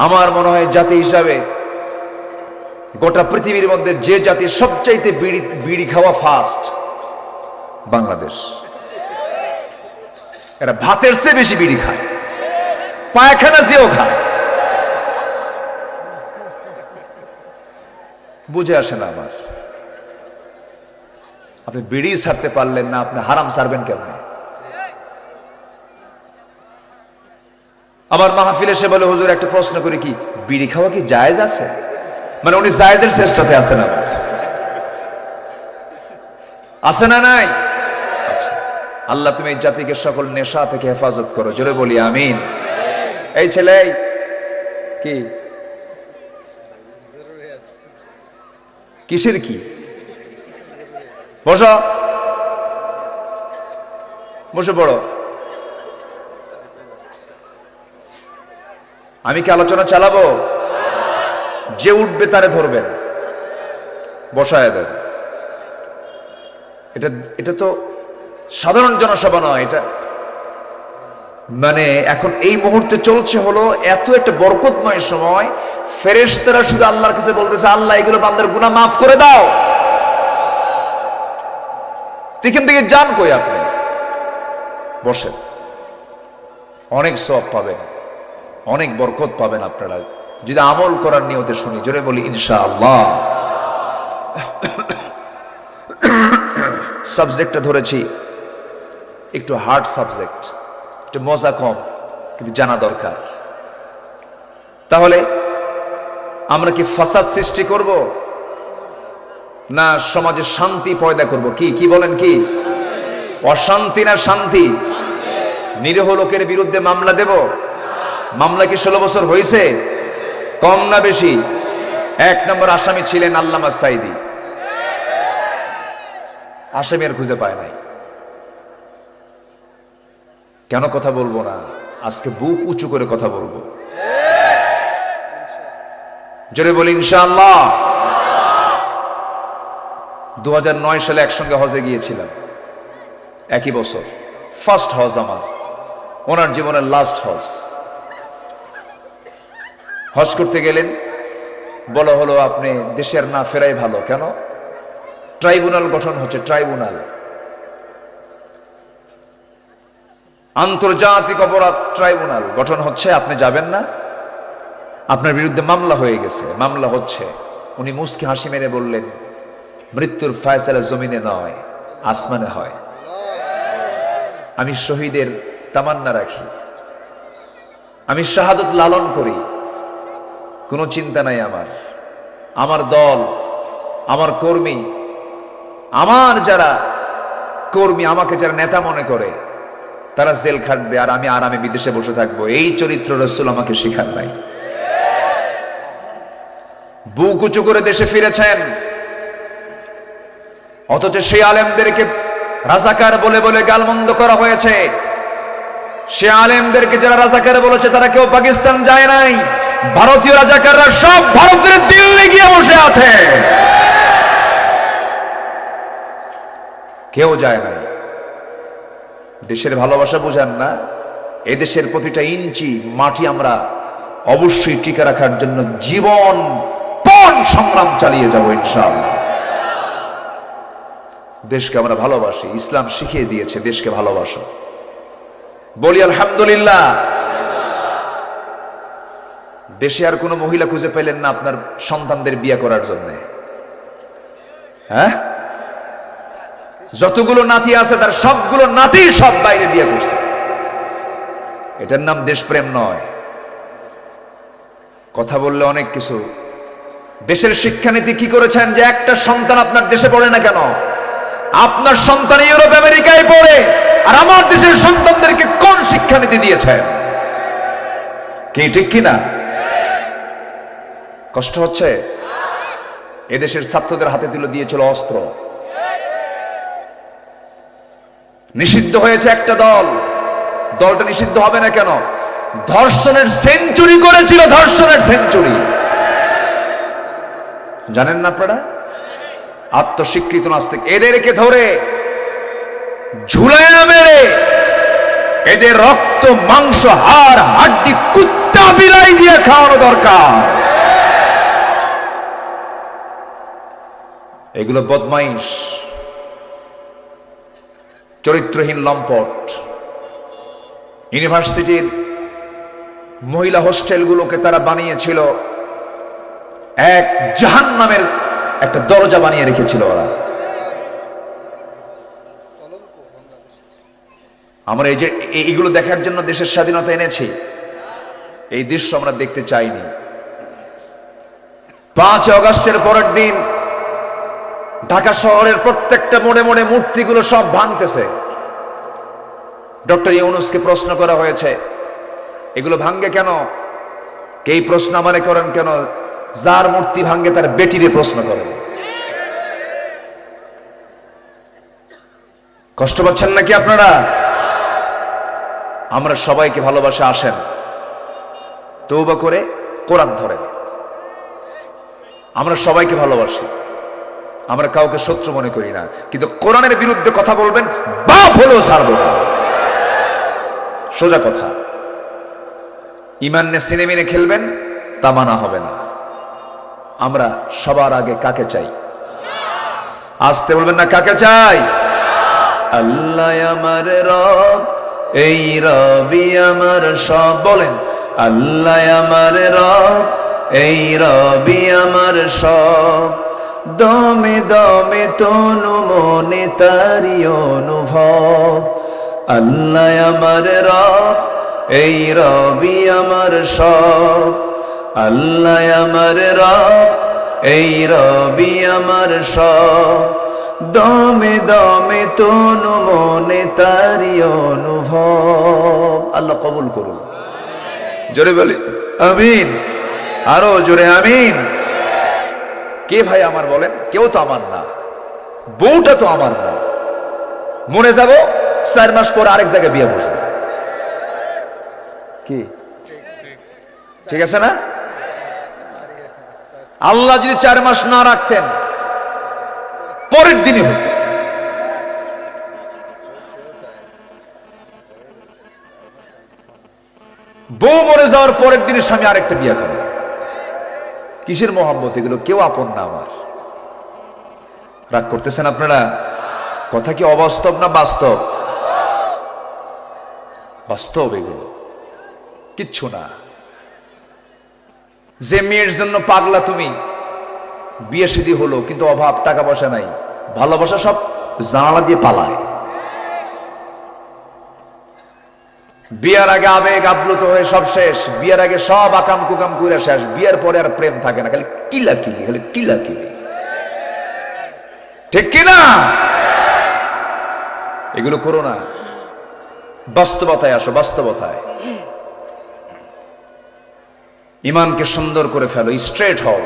আমার মনে হয় জাতি হিসাবে গোটা পৃথিবীর মধ্যে যে জাতি সবচাইতে বিড়ি খাওয়া ফার্স্ট, বাংলাদেশ। এরা ভাতের চেয়ে বেশি বিড়ি খায়, পায়খানা যেও খায়। বুঝে আসে না আমার। আপনি বিড়ি ছাড়তে পারলেন না, আপনি হারাম ছাড়বেন কেমনে? আমার মাহফিলে এসে বলে, হুজুর একটা প্রশ্ন করি, কি বিড়ি খাওয়া কি জায়েজ আছে? মানে উনি জায়েজের চেষ্টাতে আছে না, আছে না নাই? আচ্ছা, আল্লাহ তুমি এই জাতিকে সকল নেশা থেকে হেফাজত করো, জোরে বলি আমিন। এই ছেলে কি কিসের কি? বসো, বসে পড়ো। আমি কি আলোচনা চালাবো? যে উঠবে তারে ধরবেন, বসায় দেন। এটা তো সাধারণ জনসভা নয়, এটা মানে এখন এই মুহূর্তে চলছে হলো এত একটা বরকতময় সময়, ফেরেশতারা শুধু আল্লাহর কাছে বলতেছে, আল্লাহ এগুলো বান্দার গুনাহ মাফ করে দাও। এখান থেকে যান কই আপনি? বসেন, অনেক সওয়াব পাবেন, অনেক বরকত পাবেন আপনারা যদি আমল করার নিয়তে শুনি। জোরে বলি ইনশাআল্লাহ। সাবজেক্টটা ধরেছি একটু হার্ড সাবজেক্ট, একটু মজা কম, কিন্তু জানা দরকার। তাহলে আমরা কি ফাসাদ সৃষ্টি করব না সমাজে শান্তি পয়দা করব? কি বলেন, কি অশান্তি না শান্তি? নিরীহ লোকের বিরুদ্ধে মামলা দেব? মামলা কি 16 বছর হয়েছে? কম না বেশি? 1 নম্বর আসামি ছিলেন আল্লামা সাইদি। আসামি আর খুঁজে পায় নাই। কেন কথা বলবো না? আজকে বুক উঁচু করে কথা বলবো। জোরে বলি ইনশাআল্লাহ। 2009 সালে একসঙ্গে হজে গিয়েছিলাম, একই বছর। ফার্স্ট হজ আমার, ওনার জীবনের লাস্ট হজ। হজ করতে গেলেন, বলা হলো আপনি দেশের না ফেরাই ভালো। কেন? ট্রাইব্যুনাল গঠন হচ্ছে, ট্রাইব্যুনাল, আন্তর্জাতিক অপরাধ ট্রাইব্যুনাল গঠন হচ্ছে, আপনি যাবেন না, আপনার বিরুদ্ধে মামলা হয়ে গেছে, মামলা হচ্ছে। উনি মুস্কি হাসি মেরে বললেন, মৃত্যুর ফয়সালা জমিনে নয়, আসমানে হয়। আমি শহীদের তামান্না রাখি, আমি শাহাদত লালন করি, কোনো চিন্তা নাই আমার। আমার দল, আমার কর্মী, আমার যারা কর্মী, আমাকে যারা নেতা মনে করে, তারা জেল খাটবে আর আমি আরামে বিদেশে বসে থাকবো। এই চরিত্র রাসূল আমাকে শিখান নাই। বুক উঁচু করে দেশে ফিরেছেন, অথচ সেই আলেমদেরকে রাজাকার বলে বলে গালমন্দ করা হয়েছে। সে আলেমদেরকে যারা রাজাকার বলেছে তারা কেউ পাকিস্তান যায় নাই। ভারতীয় রাজাকাররা সব ভারতের দিল্লি গিয়ে বসে আছে, কেউ যায় নাই। দেশের ভালোবাসা বুঝেন না? এদেশের প্রতিটা ইঞ্চি মাটি আমরা অবশ্যই টিকে রাখার জন্য জীবন পণ সংগ্রাম চালিয়ে যাব ইনশাআল্লাহ। দেশকে আমরা ভালোবাসি, ইসলাম শিখিয়ে দিয়েছে দেশকে ভালোবাসো। বলি আলহামদুলিল্লাহ। দেশে আর কোনো মহিলা খুঁজে পেলেন না আপনার সন্তানদের বিয়ে করার জন্য? হ্যাঁ, যতগুলো নাতি আছে তার সবগুলো নাতি সব বাইরে বিয়ে করছে। এটার নাম দেশপ্রেম নয়। কথা বললে অনেক কিছু। দেশের শিক্ষানীতি কি করেছেন যে একটা সন্তান আপনার দেশে পড়ে না কেন? আপনার সন্তান ইউরোপ আমেরিকায় পড়ে, আর আমার দেশের সন্তানদেরকে কোন শিক্ষানীতি দিয়েছেন? কি ঠিক কিনা? কষ্ট হচ্ছে? এদেশের ছাত্রদের হাতে তুলে দিয়েছিল অস্ত্র। নিষিদ্ধ হয়েছে একটা দল, দলটা নিষিদ্ধ হবে না কেন? ধর্ষণের সেঞ্চুরি করেছিল, ধর্ষণের সেঞ্চুরি। জানেন না আপনারা? আত্মস্বীকৃত নাস্তিক। এদেরকে ধরে ঝুলাইয়া মেরে এদের রক্ত মাংস হাড় হাড্ডি কুত্তা বিলাই দিয়ে খাওয়ানো দরকার। এগুলো বদমাইশ, চরিত্রহীন লম্পট। ইউনিভার্সিটির মহিলা হোস্টেলগুলোকে তারা বানিয়েছিল এক জাহান্নামের একটা দরজা বানিয়ে রেখেছিল ওরা। আমরা এই যে এইগুলো দেখার জন্য দেশের স্বাধীনতা এনেছি, এই দৃশ্য আমরা দেখতে চাইনি। 5 আগস্টের পরের দিন ঢাকা শহরের প্রত্যেকটা মোড়ে মোড়ে মূর্তিগুলো সব ভাঙতেছে। ডক্টর ইউনূসকে প্রশ্ন করা হয়েছে, এগুলো ভাঙ্গে কেন? এই প্রশ্ন আমারে করেন কেন? যার মূর্তি ভাঙ্গে তার বেটিরে প্রশ্ন করেন। কষ্ট পাচ্ছেন নাকি আপনারা? আমরা সবাইকে ভালোবাসা, আসেন তওবা করে কোরআন ধরেন। আমরা সবাইকে ভালোবাসি, আমরা কাউকে শত্রু মনে করি না, কিন্তু কোরআনের বিরুদ্ধে কথা বলবেন, বাপ হলেও ছাড়বো না। সোজা কথা। ইমান নিয়ে সিনেমিনে খেলবেন, তা মানা হবে না। আমরা সবার আগে কাকে চাই? আসতে বলবেন না, কাকে চাই? আল্লাহ আমার রব, এই রবি আমার সব। বলেন আল্লাহ আমার রব, এই রবি আমার সব। দমে দমে তনু মনে তারি অনুভব। আল্লাহ আমার রব, এই রবি আমার সব। আল্লাহ আমার রব, এই রবি আমার সব। দমে দমে তনু মনে তারি অনুভব। আল্লাহ কবুল করুন। জোরে বলি আমিন, আরো জোরে আমিন। কে ভাই আমার বলেন? কেউ তো আমার না, বউটা তো আমার না। মরে যাব, 4 মাস পর আরেক জায়গায় বিয়ে বসবে। কি ঠিক আছে না? আল্লাহ যদি 4 মাস না রাখতেন, পরের দিনই হতো। বউ মরে যাওয়ার পরের দিনে স্বামী আরেকটা বিয়ে করে। কিসের মোহাম্মত এগুলো? কেউ আপন না আমার। রাগ করতেছেন আপনারা? কথা কি অবাস্তব না বাস্তব? বাস্তব এগুলো, কিচ্ছু না। যে মেয়ের জন্য পাগলা তুমি, বিয়ে শাদী হলো কিন্তু অভাব, টাকা পয়সা নাই, ভালোবাসা সব জানালা দিয়ে পালায়। বিয়ার আগে আবেগ আপ্লুত হয়ে সব শেষ, বিয়ার আগে সব আকাম কুকাম করে শেষ, বিয়ার পরে আর প্রেম থাকে না, খালি কিলাকিলি, খালি কিলাকিলি। ঠিক কিনা? এগুলো করো না। বাস্তবতায় আসো, বাস্তবতায়। ইমানকে সুন্দর করে ফেলো, স্ট্রেট হও।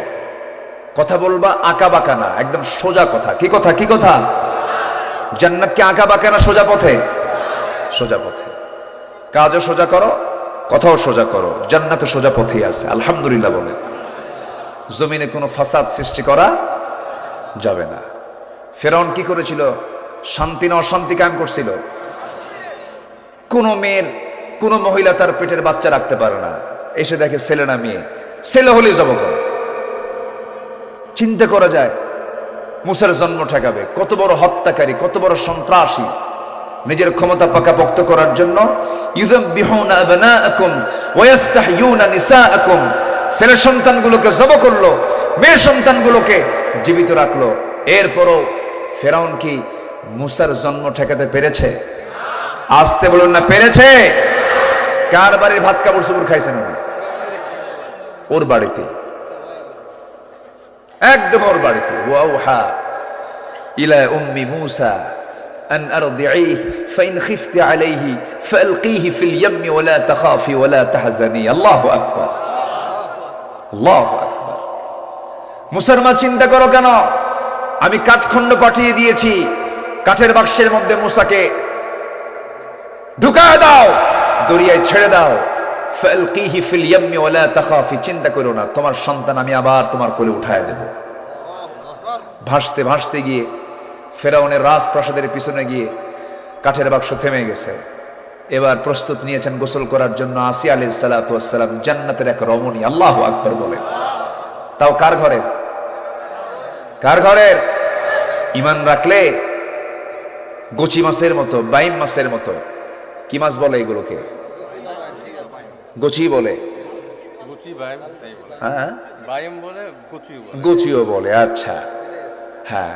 কথা বলবা আঁকা বাঁকা না, একদম সোজা কথা। কি কথা? কি কথা? জান্নাত কি আঁকা বাঁকা না সোজা পথে? সোজা পথে। কাজও সোজা করো, কথাও সোজা করো, জান্নাত সোজা পথেই আছে। আলহামদুলিল্লাহ বলে। জমিনে কোনো ফাসাদ সৃষ্টি করা যাবে না। ফেরাউন কি করেছিল? শান্তি না অশান্তি কায়েম করছিল। কোন মেয়ের, কোন মহিলা তার পেটের বাচ্চা রাখতে পারে না, এসে দেখে ছেলে না মেয়ে, ছেলে হলে জব করে। চিন্তা করা যায় মুসার জন্ম ঠেকাবে। কত বড় হত্যাকারী, কত বড় সন্ত্রাসী, নিজের ক্ষমতা পাকাপোক্ত করার জন্য ইউযাব্বিহুনা আবনাআকুম ওয়া ইস্তাহয়ুনা নিসাআকুম, ছেলে সন্তানগুলোকে জব করলো, মেয়ে সন্তানগুলোকে জীবিত রাখলো। এরপরও ফেরাউন কি মুসার জন্ম ঠেকাতে পেরেছে? আসতে বলুন না, পেরেছে? কার বাড়ির ভাত কাপড় চোপড় খাইছেন উনি? ওর বাড়িতে, একদম ওর বাড়িতে। ওয়াউহা ইলা উম্মি মুসা আন আরদিহি ফাইন খিফতি আলাইহি ফালকিহি ফিল ইয়ামি ওয়া লা তাখাফি ওয়া লা তাহজানি। আল্লাহু আকবার, আল্লাহু আকবার। মুসার মা চিন্তা করো কেন? আমি কাঠখণ্ড পাঠিয়ে দিয়েছি, কাঠের বাক্সের মধ্যে মুসাকে ঢুকায় দাও, দরিয়ায় ছেড়ে দাও। ফালকিহি ফিল ইয়ামি ওয়া লা তাখাফি, চিন্তা করো না, তোমার সন্তান আমি আবার তোমার কোলে উঠায় দেব। ভাসতে ভাসতে গিয়ে ফেরাউনের রাজপ্রাসাদের পিছনে গিয়ে কাঠের বাক্স থেমে গেছে। এবার প্রস্তুত নিয়েছেন গোসল করার জন্য আসিয়া আলাইহিস সালাতু ওয়াস সালাম, জান্নাতের এক রমণী। আল্লাহু আকবার বলে। তাও কার ঘরের? কার ঘরের? ঈমান রাখলে গোচি মাছের মতো, বাইম মাছের মতো। কি মাছ বলে এগুলোকে? গোচি বলে। হ্যাঁ, গোচিও বলে। আচ্ছা, হ্যাঁ,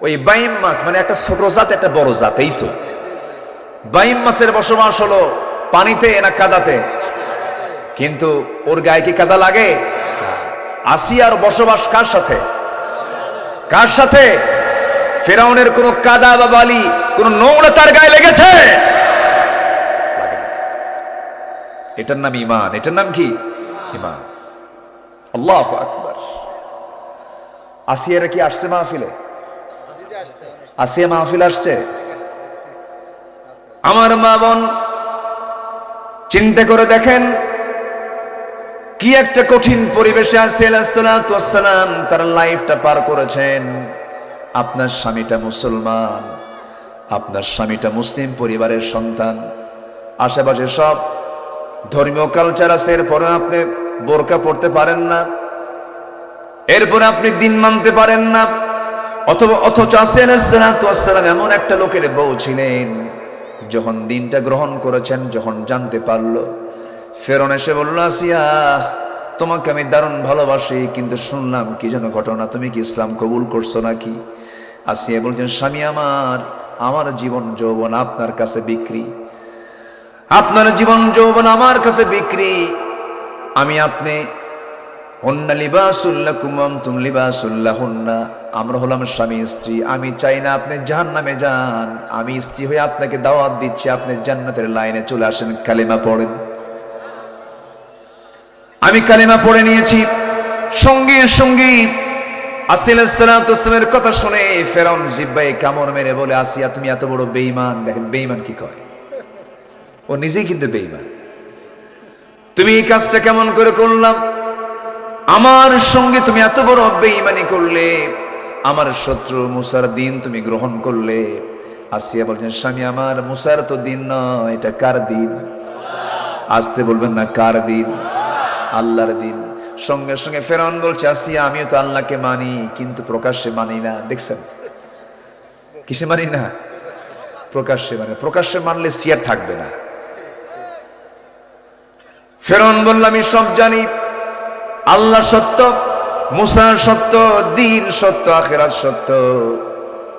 ওই বাইম মাছ মানে একটা ছোট জাত, একটা বড় জাত। এই তো বাইম মাছের বসবাস হলো পানিতে না কাদাতে? কিন্তু ওর গায়ে কি কাদা লাগে? আসিয়ার বসবাস কার সাথে? কার সাথে? ফেরাউনের কোন কাদা বা বালি, কোন নোংরা তার গায়ে লেগেছে? এটার নাম ঈমান। এটার নাম কি? ঈমান। আল্লাহু আকবার। আসিয়ারা কি আসছে মাহফিলে? আসিয়া মাহফিল আসছে? আমার মা বোন চিন্তা করে দেখেন, কি একটা কঠিন পরিবেশে আসিয়া আলাইহিস সালাতু ওয়াস সালাম তার লাইফটা পার করেছেন। আপনার স্বামীটা মুসলমান, আপনার স্বামীটা মুসলিম পরিবারের সন্তান, আশেপাশে সব ধর্মীয় কালচার আছে, এরপরে আপনি বোরকা পড়তে পারেন না, এরপরে আপনি দিন মানতে পারেন না, অথচ আসি আলাইহিস সালাতু ওয়াস সালাম এমন একটা লোকের বউ ছিলেন, যখন দিনটা গ্রহণ করেছেন, যখন জানতে পারলো, ফেরন এসে বলল, আসিয়া তোমাকে আমি দারুণ ভালোবাসি, কিন্তু শুনলাম কি যেন ঘটনা, তুমি কি ইসলাম কবুল করছো নাকি? আসিয়া বলছেন, স্বামী আমার জীবন যৌবন আপনার কাছে বিক্রি, আপনার জীবন যৌবন আমার কাছে বিক্রি। আমি আপনি হুন্না লিবাসুল লাকুম ওয়া আনতুম লিবাসুল লাহুন্না, আমরা হলাম স্বামী স্ত্রী। আমি চাই না আপনি জাহান্নামে যান, আমি স্ত্রী হয়ে আপনাকে দাওয়াত দিচ্ছি, আপনি জান্নাতের লাইনে চলে আসেন, কালিমা পড়েন। আমি কালিমা পড়ে নিয়েছি। সঙ্গে সঙ্গে আসি আলাইহিস সালাতু ওয়াস সালামের কথা শুনে ফেরাউন জিহ্বায় কামড় মেরে বলে, আসিয়া তুমি এত বড় বেঈমান। দেখেন বেঈমান কি কয়, ও নিজেই কিন্তু বেঈমান। তুমি এই কাজটা কেমন করে করলাম? আমার সঙ্গে তুমি এত বড় বেঈমানি করলে, আমার শত্রু মুসার দিন তুমি গ্রহণ করলে। আসিয়া বলছেন, স্বামী আমার, মুসার তো দিন নয়, এটা কার দিন? আসতে বলবেন না, কার দিন? আল্লাহর দিন। সঙ্গে সঙ্গে ফেরাউন বলছে, আসিয়া আমিও তো আল্লাহকে মানি, কিন্তু প্রকাশ্যে মানি না। দেখছেন কিসে মানি না? প্রকাশ্যে মানে, প্রকাশ্যে মানলে সিয়ার থাকবে না। ফেরাউন বলল, আমি সব জানি, আল্লাহ সত্য, মুসা সত্য, দিন সত্য, আখিরাত সত্য।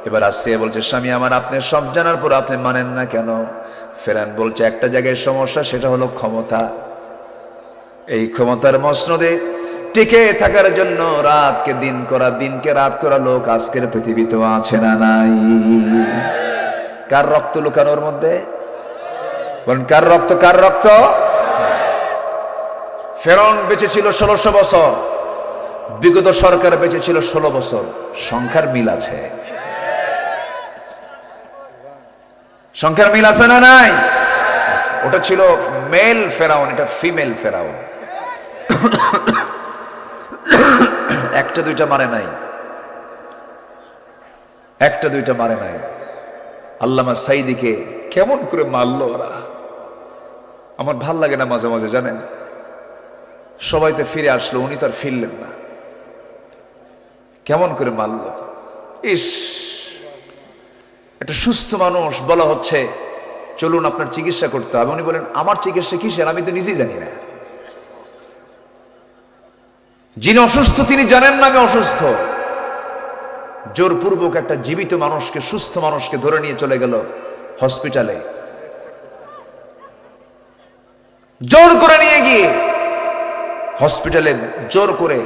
এবার আসিয়া বলছে, স্বামী আমার, আপনি সব জানার পর আপনি মানেন না কেন? ফেরাউন বলছে, একটা জায়গায় সমস্যা, সেটা হলো ক্ষমতা। এই ক্ষমতার মসনদে টিকে থাকার জন্য রাতকে দিন করা, দিনকে রাত করা লোক আজকের পৃথিবীতে আছে না নাই? কার রক্ত লুকানোর মধ্যে? বলেন, কার রক্ত? কার রক্ত? ফেরাউন বেঁচে ছিল 1600 বছর, বিগত সরকার বেঁচে ছিল 16 বছর। সংখ্যার মিল আছে, সংখ্যার মিল আছে না নাই? ওটা ছিল মেল ফেরাউন, এটা ফিমেল ফেরাউন। একটা দুইটা মারে নাই, একটা দুইটা মারে নাই। আল্লামা সাইদিকে কেমন করে মারলো ওরা, আমার ভাল লাগে না মাঝে মাঝে, জানেন? সবাই তো ফিরে আসলো, উনি তো আর ফিরলেন না। কেমন করে মারলো! ইস, একটা সুস্থ মানুষ, বলা হচ্ছে চলুন আপনার চিকিৎসা করতে হবে, উনি বলেন আমার চিকিৎসা কিসের, আমি তো নিজেই জানি না। যিনি অসুস্থ তিনি জানেন না আমি অসুস্থ। জোরপূর্বক একটা জীবিত মানুষকে, সুস্থ মানুষকে ধরে নিয়ে চলে গেল হসপিটালে। জোর করে নিয়ে গিয়ে হসপিটালে, জোর করে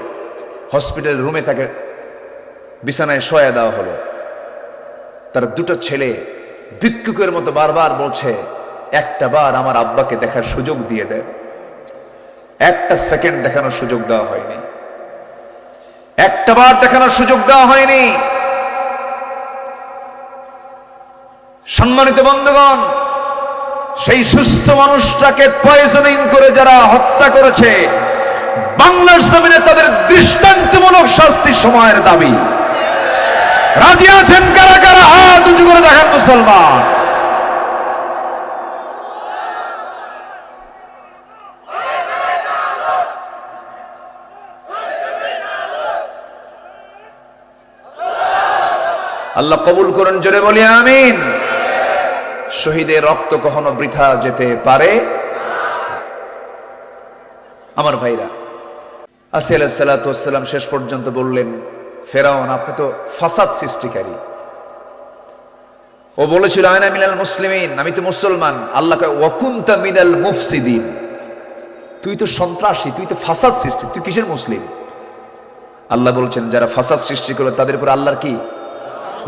হসপিটালের রুমে তাকে বিছানায় শোয়া দেওয়া হলো। তার দুটো ছেলে ভিক্ষুকের মতো বারবার বলছে, একটা বার আমার আব্বাকে দেখার সুযোগ দিয়ে দেয়। একটা সেকেন্ড দেখানোর সুযোগ দেওয়া হয়নি, একটা বার দেখানোর সুযোগ দেওয়া হয়নি। সম্মানিত বন্ধুগণ, সেই সুস্থ মানুষটাকে পয়জনিং করে যারা হত্যা করেছে, বাংলার জমিনে তাদের দৃষ্টান্তমূলক শাস্তি সময়ের দাবি। রাজি আছেন কারা কারা? হাত উঁচু করে দেখান মুসলমান। আল্লাহ কবুল করেন, জোরে বলি আমিন। শহীদের রক্ত কখনো বৃথা যেতে পারে। আমার ভাইরা, আসি আলাইহিস সালাতু ওয়াস সালাম শেষ পর্যন্ত বললেন, ফেরাউন আপনি তো ফাসাদ সৃষ্টিকারী। ও বলেছিল আনা মিনাল মুসলিমিন, আমি তো মুসলমান। আল্লাহ কয় ওয়া কুনতা মিনাল মুফসিদিন, তুই তো সন্ত্রাসী, তুই তো ফাসাদ সৃষ্টি, তুই কিসের মুসলিম? আল্লাহ বলছেন যারা ফাসাদ সৃষ্টি করে তাদের উপর আল্লাহর কি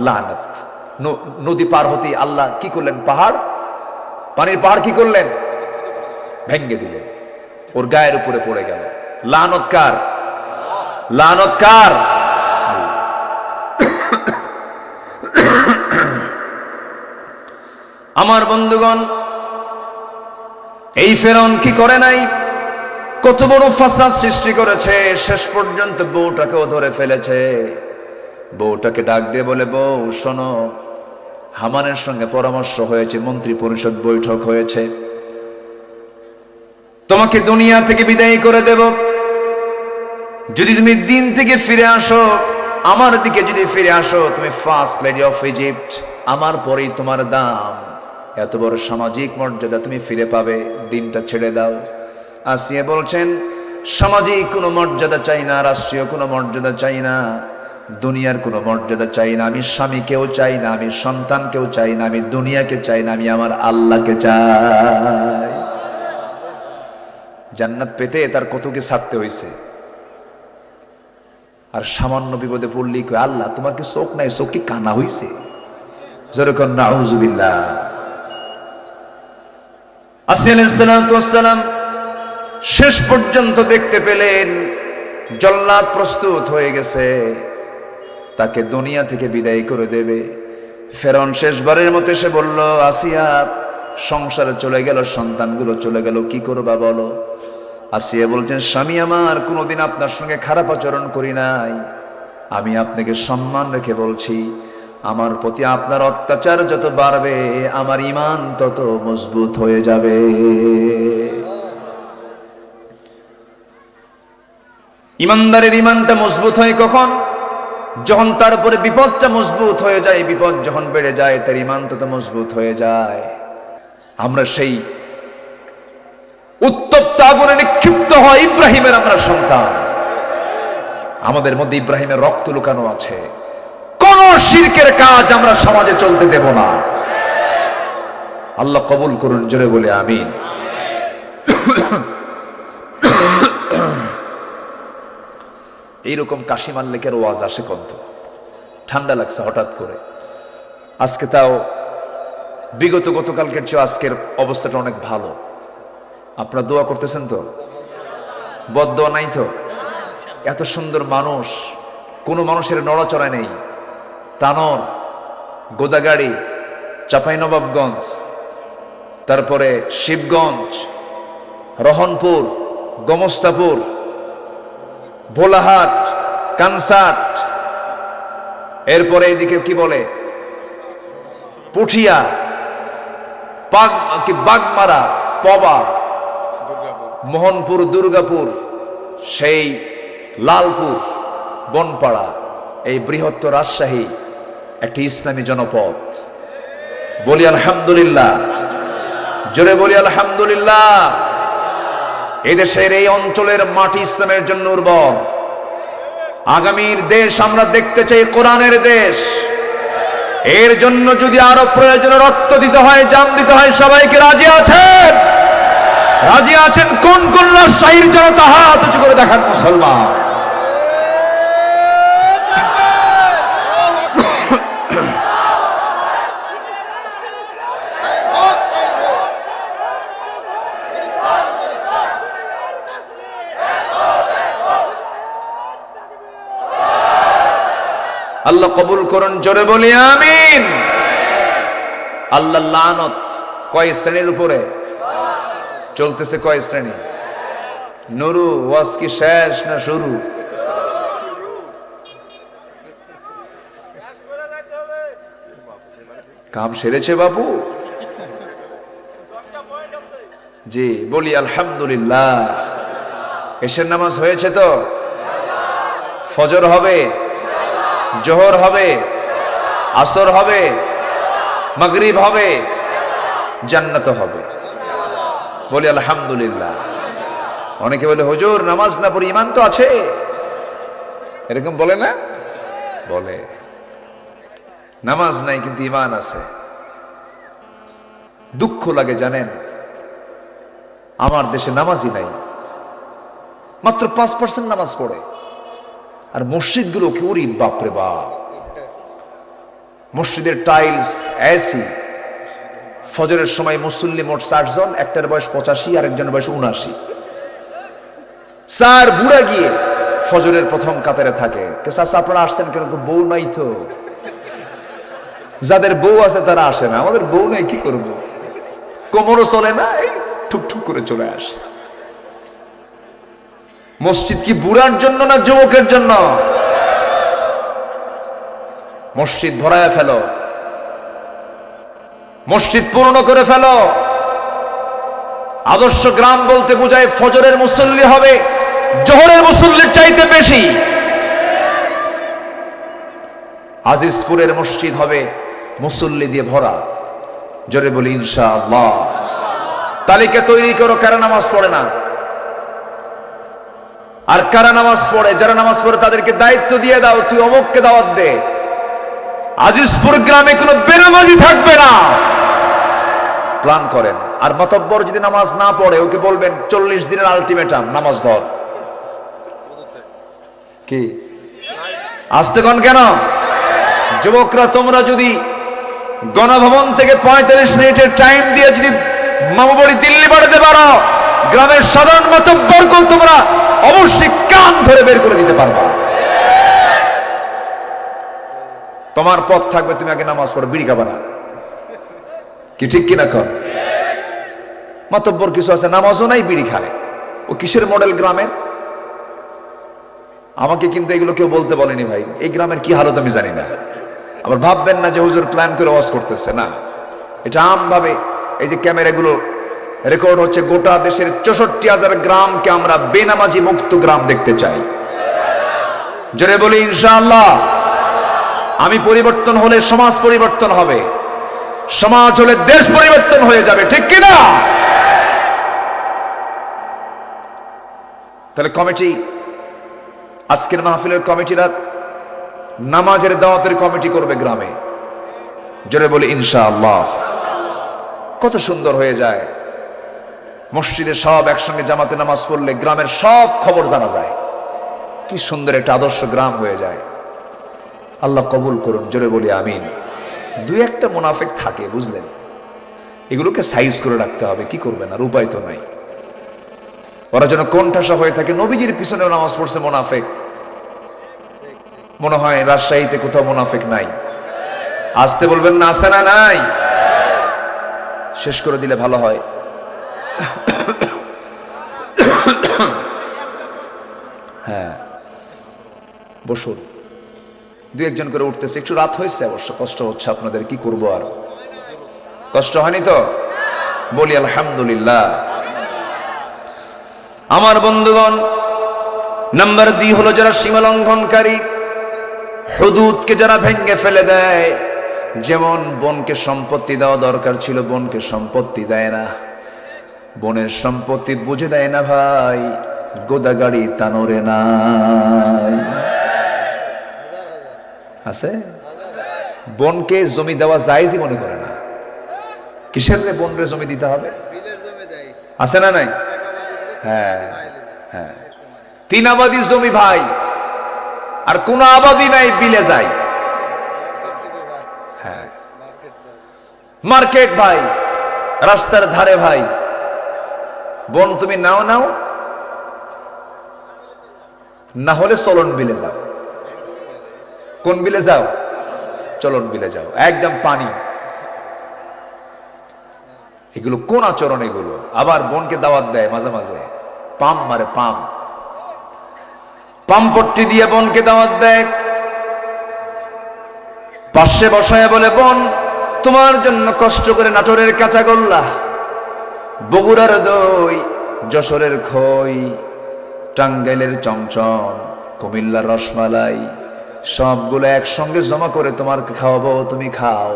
লানত। নদী পার হতে আল্লাহ কি করলেন? পাহাড়, পানির পাহাড় কি করলেন? ভেঙ্গে দিলেন, ওর গায়ের উপরে পড়ে গেল। লানত কার? লানত কার? আমার বন্ধুগণ, এই ফেরাউন কি করে নাই? কত বড় ফাসাদ সৃষ্টি করেছে, শেষ পর্যন্ত বউটাকেও ধরে ফেলেছে। বউটাকে ডাক দিয়ে বলে, বউ শোনো, হামানের সঙ্গে পরামর্শ হয়েছে, মন্ত্রী পরিষদ বৈঠক হয়েছে, তোমাকে দুনিয়া থেকে বিদায় করে দেব। যদি তুমি দিন থেকে ফিরে আসো, আমার দিকে যদি ফিরে আসো, তুমি ফার্স্ট লেডি অফ ইজিপ্ট, আমার পরেই তোমার দাম। এত বড় সামাজিক মর্যাদা তুমি ফিরে পাবে, দিনটা ছেড়ে দাও। আসিয়া বলছেন, সামাজিক কোনো মর্যাদা চাই না, রাষ্ট্রীয় কোনো মর্যাদা চাই না, দুনিয়ার কোনো মর্যাদা চাই না, আমি স্বামীকেও চাই না, আমি সন্তানকেও চাই না, আমি দুনিয়াকে চাই না, আমি আমার আল্লাহকে চাই। জান্নাত পেতে তার কত কি ছাড়তে হয়েছে। আর সামান্য বিপদে পড়লেই কয়, আল্লাহ তোমার কি চোখ নাই, চোখ কি কানা হইছে? যেরকম নাউজুবিল্লাহ। আসিয়া আলাইহিস সালাতু ওয়াস সালাম শেষ পর্যন্ত দেখতে পেলেন জল্লাদ প্রস্তুত হয়ে গেছে, তাকে দুনিয়া থেকে বিদায় করে দেবে। ফেরাউন শেষবারের মতো এসে বলল, আসিয়া সংসারে চলে গেল, সন্তানগুলো চলে গেল, কি করবা বলো? আসিয়া বলছেন, স্বামী আমার, কোনোদিন আপনার সঙ্গে খারাপ আচরণ করি নাই, আমি আপনাকে সম্মান রেখে বলছি, আমার প্রতি আপনার অত্যাচার যত বাড়বে আমার ঈমান তত মজবুত হয়ে যাবে। ইমানদারের ঈমানটা মজবুত হয় কখন? যখন তার উপরে বিপদটা মজবুত হয়ে যায়, বিপদ যখন বেড়ে যায় তার ঈমান তত মজবুত হয়ে যায়। আমরা সেই উত্তপ্ত আগুনে নিক্ষিপ্ত হয় ইব্রাহিমের আমরা সন্তান, আমাদের মধ্যে ইব্রাহিমের রক্ত লুকানো আছে। কোন শিরকের কাজ আমরা সমাজে চলতে দেব না। আল্লাহ কবুল করুন, জোরে বলে আমিন। এইরকম কাশি মাল্লিকের ওয়াজ আসে কত, ঠান্ডা লাগছে হঠাৎ করে। আজকে তাও বিগত গতকালকের চেয়ে আজকের অবস্থাটা অনেক ভালো। আপনারা দোয়া করতেছেন তো? বদদোয়া নাই তো? এত সুন্দর মানুষ, কোনো মানুষের নড়াচড়া নেই। তানোর, গোদাগাড়ি, চাঁপাইনবাবগঞ্জ, তারপরে শিবগঞ্জ, রহনপুর, গোমস্তাপুর, ভোলাহাট, কানসাট, এরপরে এদিকে কি বলে পুঠিয়া, বাগমারা, পবা, মোহনপুর, দুর্গাপুর, সেই লালপুর, বনপাড়া, এই বৃহত্তর রাজশাহী একটি ইসলামী জনপদ। বলি আলহামদুলিল্লাহ, জোরে বলি আলহামদুলিল্লাহ। এদেশের এই অঞ্চলের মাটি ইসলামের জন্য উর্বর। আগামীর দেশ আমরা দেখতে চাই কোরআনের দেশ। এর জন্য যদি আরো প্রয়োজনে রক্ত দিতে হয়, জান দিতে হয়, সবাইকে রাজি আছেন? রাজি আছেন? কোন কোন রাজশাহীর জনতা হাত উঁচু করে দেখান মুসলমান। আল্লাহ কবুল করুন, জোরে বলি আমিন। আল্লাহ লানত কয় শ্রেণীর উপরে চলতেছে? কয় শ্রেণী? নুরু, ওয়াজ কি শেষ না শুরু? কাম সেরেছে বাবু? জি, বলি আলহামদুলিল্লাহ। এশার নামাজ হয়েছে তো? ফজর হবে, জোহর হবে, আসর হবে, মাগরিব হবে, জান্নাত হবে। বলি আলহামদুলিল্লাহ। অনেকে বলে, হুজুর নামাজ না পড়ে ঈমান তো আছে, এরকম বলে না? বলে নামাজ নাই কিন্তু ঈমান আছে। দুঃখ লাগে জানেন, আমার দেশে নামাজই নাই, মাত্র 5% নামাজ পড়ে। আর মসজিদগুলো কি ওরে বাপরে বাপ, মসজিদের টাইলস, এসি। ফজরের সময় মুসল্লি মোট 60 জন, একটার বয়স 85, আরেকজনের বয়স 79। 4 বুড়া গিয়ে ফজরের প্রথম কাতারে থাকে। আপনারা আসছেন কেন? বউ নাই তো। যাদের বউ আছে তারা আসে না, আমাদের বউ নাই, কি করব? কোমরও চলে না, এই ঠুকঠুক করে চলে আসে। মসজিদ কি বুড়ার জন্য না যুবকের জন্য? মসজিদ ভরায় ফেলো, মসজিদ পূর্ণ করে ফেলো। আদর্শ গ্রাম বলতে বোঝায় ফজরের মুসল্লি হবে জোহরের মুসল্লির চাইতে বেশি। আজিজপুরের মসজিদ হবে মুসল্লি দিয়ে ভরা। জোরে বলি ইনশাআল্লাহ। তালিকা তৈরি করো কারা নামাজ পড়ে না আর কারা নামাজ পড়ে। যারা নামাজ পড়ে তাদেরকে দায়িত্ব দিয়ে দাও, তুই অমুককে দাওয়াত দে। আজিজপুর গ্রামে কোনো বেনামাজি থাকবে না, প্ল্যান করেন। আর মাতব্বর যদি নামাজ না পড়ে ওকে বলবেন 40 দিনের আলটিমেটাম, নামাজ ধর। কি আসতে কোন কেন? যুবকরা তোমরা যদি গণভবন থেকে 45 মিনিটের টাইম দিয়ে যদি মামুবাড়ি দিল্লি পাঠাতে পারো, গ্রামের সাধারণ মাতব্বরকে তোমরা অবশ্যই কান ধরে বের করে দিতে পারবা। তোমার পথ থাকবে, তুমি আগে নামাজ পড়ো, বিড়ি খাবা না। কি ঠিক কিনা কর? মাতব্বর কিছু আছে নামাজও নাই, বিড়ি খায়। ও কিসের মডেল গ্রামের? আমাকে কিন্তু এগুলো কেউ বলতে বলেনি ভাই। এই গ্রামের কি হালত আমি জানি না। আবার ভাববেন না যে হুজুর প্ল্যান করে ওয়াজ করতেছে, না। এটা আমভাবে এই যে ক্যামেরাগুলো রেকর্ড হচ্ছে, গোটা দেশের 64,000 গ্রামকে আমরা বেনামাজি মুক্ত গ্রাম দেখতে চাই। জোরে বলি ইনশাআল্লাহ। আমি পরিবর্তন হলে সমাজ পরিবর্তন হবে, সমাজ হলে দেশ পরিবর্তন হয়ে যাবে, ঠিক কিনা? তাহলে কমিটি, আজকের মাহফিলের কমিটিরা নামাজের দাওয়াতের কমিটি করবে গ্রামে। জোরে বলি ইনশাআল্লাহ। কত সুন্দর হয়ে যায়, মসজিদে সব একসঙ্গে জামাতে নামাজ পড়লে গ্রামের সব খবর জানা যায়। কি সুন্দর একটা আদর্শ গ্রাম হয়ে যায়। আল্লাহ কবুল করুন, জোরে বলি আমিন। দুই একটা মুনাফিক থাকে, বুঝলেন, এগুলোকে সাইজ করে রাখতে হবে। কি করবেন আর, উপায় তো নাই। ওরা যেন কোণঠাসা হয়ে থাকে। নবীজির পিছনে নামাজ পড়ছে মুনাফিক, মনে হয় রাজশাহীতে কোথাও মুনাফিক নাই। আসতে বলবেন না, আছে না? নাই। শেষ করে দিলে ভালো হয়। হ্যাঁ, বসুন। দুই একজন করে উঠতেছে, একটু রাত হয়েছে অবশ্য, কষ্ট হচ্ছে আপনাদের, কি করবো আর। কষ্ট হয়নি তো? বলি আলহামদুলিল্লাহ। আমার বন্ধুগণ, নাম্বার 2 হলো যারা সীমা লঙ্ঘনকারী, হুদুদকে যারা ভেঙে ফেলে দেয়। যেমন বোনকে সম্পত্তি দেওয়া দরকার ছিল, বোনকে সম্পত্তি দেয় না। বোনের সম্পত্তি বুঝে দেয় না ভাই, গোদাগাড়ি তানোরে নাই আছে। বোনকে জমি দেওয়া জায়েজই মনে করে না। কিসের রে বোনরে জমি দিতে হবে? আছে না নাই? হ্যাঁ হ্যাঁ, 3 আবাদি জমি ভাই, আর কোন আবাদি নাই, বিলে যায়। হ্যাঁ, মার্কেট ভাই, রাস্তার ধারে ভাই। বোন তুমি নাও নাও, না হলে চলন বিলে যাও। কোন বিলে যাও? চলন বিলে যাও, একদম পানি। এগুলো কোন আচরণ এগুলো? আবার বোনকে দাওয়াত দেয় মাঝে মাঝে, পাম মারে, পাম্পট্টি দিয়ে বোনকে দাওয়াত দেয়। পাশে বসায় বলে, বোন তোমার জন্য কষ্ট করে নাটোরের কাঁচাগোল্লা, বগুড়ার দই, যশোরের খই, টাঙ্গাইলের চমচম, কুমিল্লার রসমালাই, সবগুলো একসঙ্গে জমা করে তোমাকে খাওয়াবো, তুমি খাও।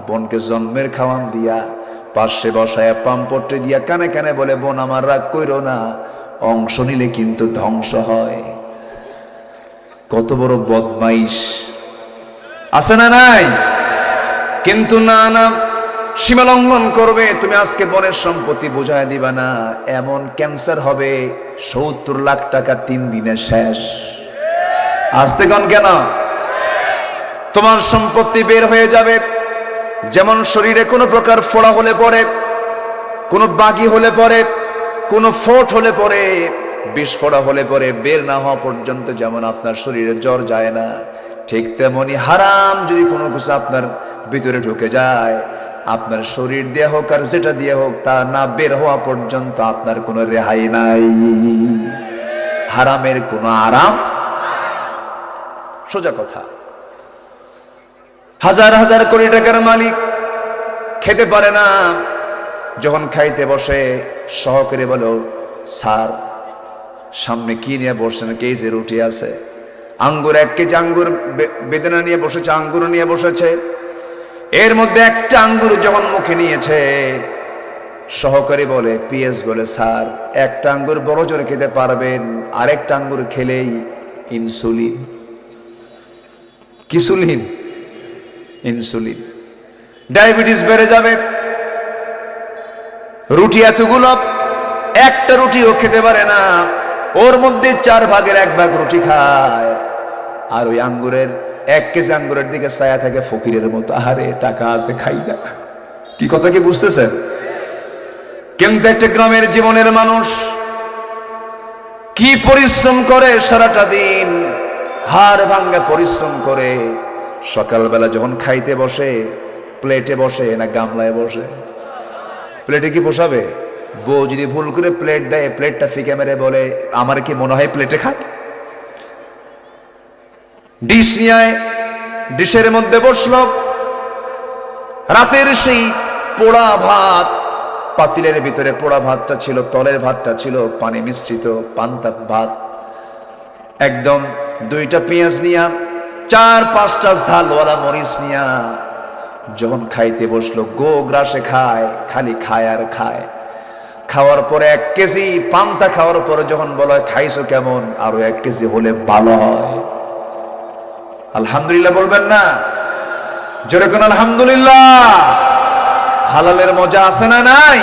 বোনকে জন্মের খাওয়ান দিয়া পাশে বসায় পাম্পট্টি দিয়া কানে কানে বলে, বোন আমার রাগ কইরো না, অংশ নিলে কিন্তু ধ্বংস হয়। কত বড় বদমাইশ, আছে না নাই? কিন্তু না না, সীমা লঙ্ঘন করবে। তুমি আজকে বোনের সম্পত্তি বুঝায় দিবা না, এমন ক্যান্সার হবে 70 লাখ টাকা 3 দিনে শেষ। আসতে কন কেন? তোমার সম্পত্তি বের হয়ে যাবে। যেমন শরীরে কোনো প্রকার ফোড়া হলে পরে, কোনো বাগি হলে পরে, কোনো ফোট হলে পরে, বিস্ফোরা হলে পরে, বের না হওয়া পর্যন্ত যেমন আপনার শরীরে জ্বর যায় না, ঠিক তেমনি হারাম যদি কোনো কিছু আপনার ভিতরে ঢুকে যায়, আপনার শরীর দিয়ে হোক আর যেটা দিয়ে হোক, তা না বের হওয়া পর্যন্ত আপনার কোনো রেহাই নাই। হারামের কোনো আরাম। সোজা কথা। হাজার হাজার কোটি টাকার মালিক খেতে পারে না, যখন খাইতে বসে সহকারী বলো, স্যার সামনে কি নিয়ে বসছেন? কে যে রুটি আছে, আঙ্গুর 1 কেজি আঙ্গুর বেদনা নিয়ে বসেছে, আঙ্গুর নিয়ে বসেছে। এর মধ্যে একটা আঙ্গুর যখন মুখে নিয়েছে, সহকারী বলে, পিএস বলে, স্যার একটা আঙ্গুর বড় জোরে খেতে পারবেন, আরেকটা আঙ্গুর খেলেই ইনসুলিন। কিসুলিন? ইনসুলিন। ডায়াবেটিস বেড়ে যাবে। রুটি এতগুলো, একটা রুটিও খেতে পারে না, ওর মধ্যে 4 ভাগের 1 ভাগ রুটি খায়, আর ওই আঙ্গুরের 1 কেজি আঙ্গুরের দিকে ছায়া থাকে ফকিরের মতো। আরে টাকা আছে, খাই না। কি কথা কি বুঝতেছেন? কিন্তু একটা গ্রামের জীবনের মানুষ কি পরিশ্রম করে সারাটা দিন, হাড় ভাঙ্গা পরিশ্রম করে, সকালবেলা যখন খাইতে বসে, প্লেটে বসে না গামলায় বসে? প্লেটে কি বসাবে? বউ যদি ভুল করে প্লেট দেয়, প্লেটটা ফিকে মেরে বলে, আমার কি মনে হয় প্লেটে খায়? ডিশ নিয়ে ডিশের মধ্যে বসলো, রাতের সেই পোড়া ভাত, পাতিলের ভিতরে পোড়া ভাতটা ছিল, তলের ভাতটা ছিল পানি মিশ্রিত পান্তা ভাত, একদম 2টা পেঁয়াজ নিয়া, 4-5টা ঝালওয়ালা মরিচ নিয়া যখন খাইতে বসলো, গো গ্রাসে খায়, খালি খায় আর খায়। খাওয়ার পরে 1 কেজি পান্তা খাওয়ার পরে যখন বলা খাইছো কেমন, আরো 1 কেজি হলে ভালো হয়। আলহামদুলিল্লাহ বলবেন না? জোরে কোন আলহামদুলিল্লাহ। হালালের মজা আছে না নাই?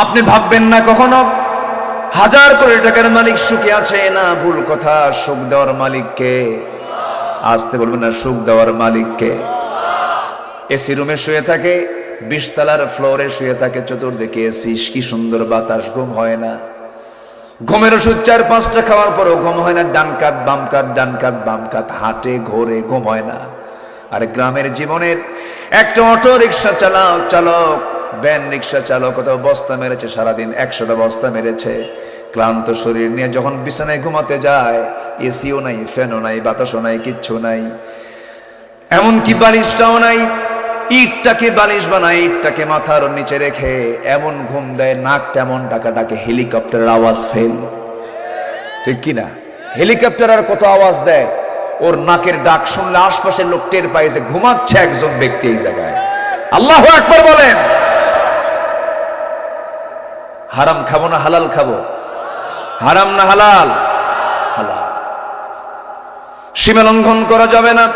আপনি ভাববেন না কখনো 1000 কোটি টাকার মালিক সুখে আছে না? ভুল কথা। সুখ দেওয়ার মালিককে, আসতে বলবেন না, সুখ দেওয়ার মালিককে। এসি রুমে শুয়ে থাকে, 20 তলার ফ্লোরে শুয়ে থাকে, চতুর্দিকে এসি, কি সুন্দর বাতাস, ঘুম হয় না। ঘুমের ওষুধ 4-5টা খাওয়ার পরও ঘুম হয় না। ডান কাত বাম কাত, ডান কাত বাম কাত, হাঁটে ঘোরে, ঘুম হয় না। আর গ্রামের জীবনের একটা অটো রিক্সা চালক, ভ্যান রিক্সা চালক, কোথাও বস্তা মেরেছে সারাদিন, 100টা বস্তা মেরেছে, ক্লান্ত শরীর নিয়ে যখন বিছানায় ঘুমাতে যায়, এসিও নাই, ফ্যানও নাই, বাতাসও নাই, কিচ্ছু নাই, এমনকি বালিশটাও নাই। ইটটাকে বালিশ বানায়, ইটটাকে মাথার নিচে রেখে এমন ঘুম দেয়, নাকটা এমন ডাকে, হেলিকপ্টারের আওয়াজ ফেল। ঠিক কিনা? হেলিকপ্টার আর কত আওয়াজ দেয়, ওর নাকের ডাক শুনলে আশপাশের লোক টের পায় যে ঘুমাচ্ছে একজন ব্যক্তি এই জায়গায়। আল্লাহু আকবার বলেন। হারাম খাবো না হালাল খাবো? হারাম না হালাল? হালাল। সীমা লঙ্ঘন করা যাবে না।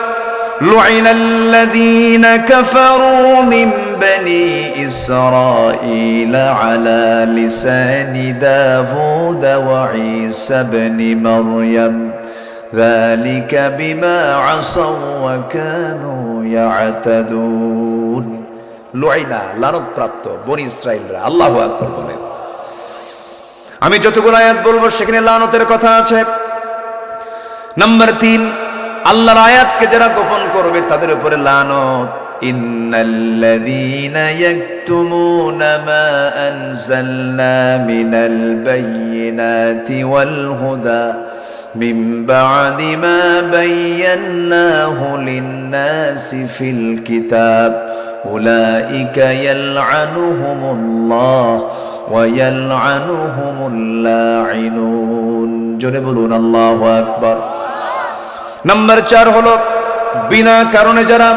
لعن الذين كفروا من بني إسرائيل على لسان داود وعيسى بن مريم ذلك بما عصوا وكانوا يعتدون। লুআইনা, লানত প্রাপ্ত বনি ইসরাইলরা। আল্লাহু আকবার বলেন। আমি যতগুলো আয়াত বলবো সেখানে লানতের কথা আছে। নাম্বার 3, আল্লাহর আয়াতকে যারা গোপন করবে তাদের উপরে লানত। ইন্নাল্লাযীনা ইয়াকতুমুনা মা আনজালনা মিনাল বায়্যিনাতি ওয়াল হুদা মিন বা'দি মা বায়্যানাহু লিন-নাসি ফিল কিতাব উলাইকা ইয়ালআনুহুমুল্লাহ ওয়া ইয়ালআনুহুমুল লাঈনুন। জোরে বলুন আল্লাহু আকবার। নাম্বার 4 হলো, বিনা কারণে যারা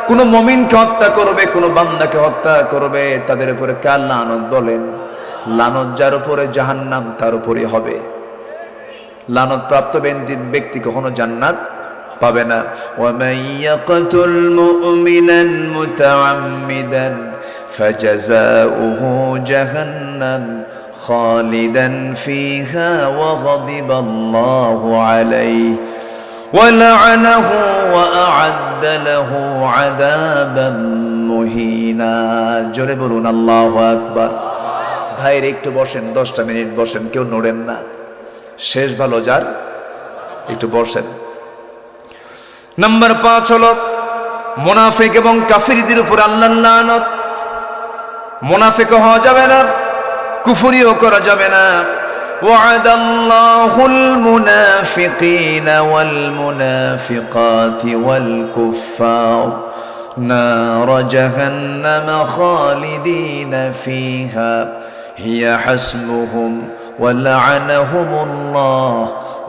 কোনো মুমিনকে হত্যা করবে, কোনো বান্দাকে হত্যা করবে, তাদের উপরে কার লানত বলেন? লানত যার উপরে জাহান্নাম তার উপরে হবে। লানত প্রাপ্ত ব্যক্তি কখনো জান্নাত পাবে না। ওয়া মান ইয়াকতুল মুমিনান মুতাআম্মিদান ফাজাযাউহু জাহান্নাম খালিদান ফিহা ওয়া গাদিবাল্লাহু আলাইহি وَلَعَنَهُ وَأَعَدَّ لَهُ عَذَابًا مُهِينًا। জোরে বলুন আল্লাহু আকবার। ভাইরে একটু বসেন, 10টা মিনিট বসেন, কেউ নড়েন না। শেষ ভালো যার, একটু বসেন। নাম্বার 5 হলো মুনাফিক এবং কাফিরদের উপর আল্লাহর লানত। মুনাফিক হওয়া যাবে না, কুফরিও করা যাবে না। وعد الله المنافقين والمنافقات والكفار نار جهنم خالدين فيها هي حسبهم وَلَعَنَهُمُ اللَّهُ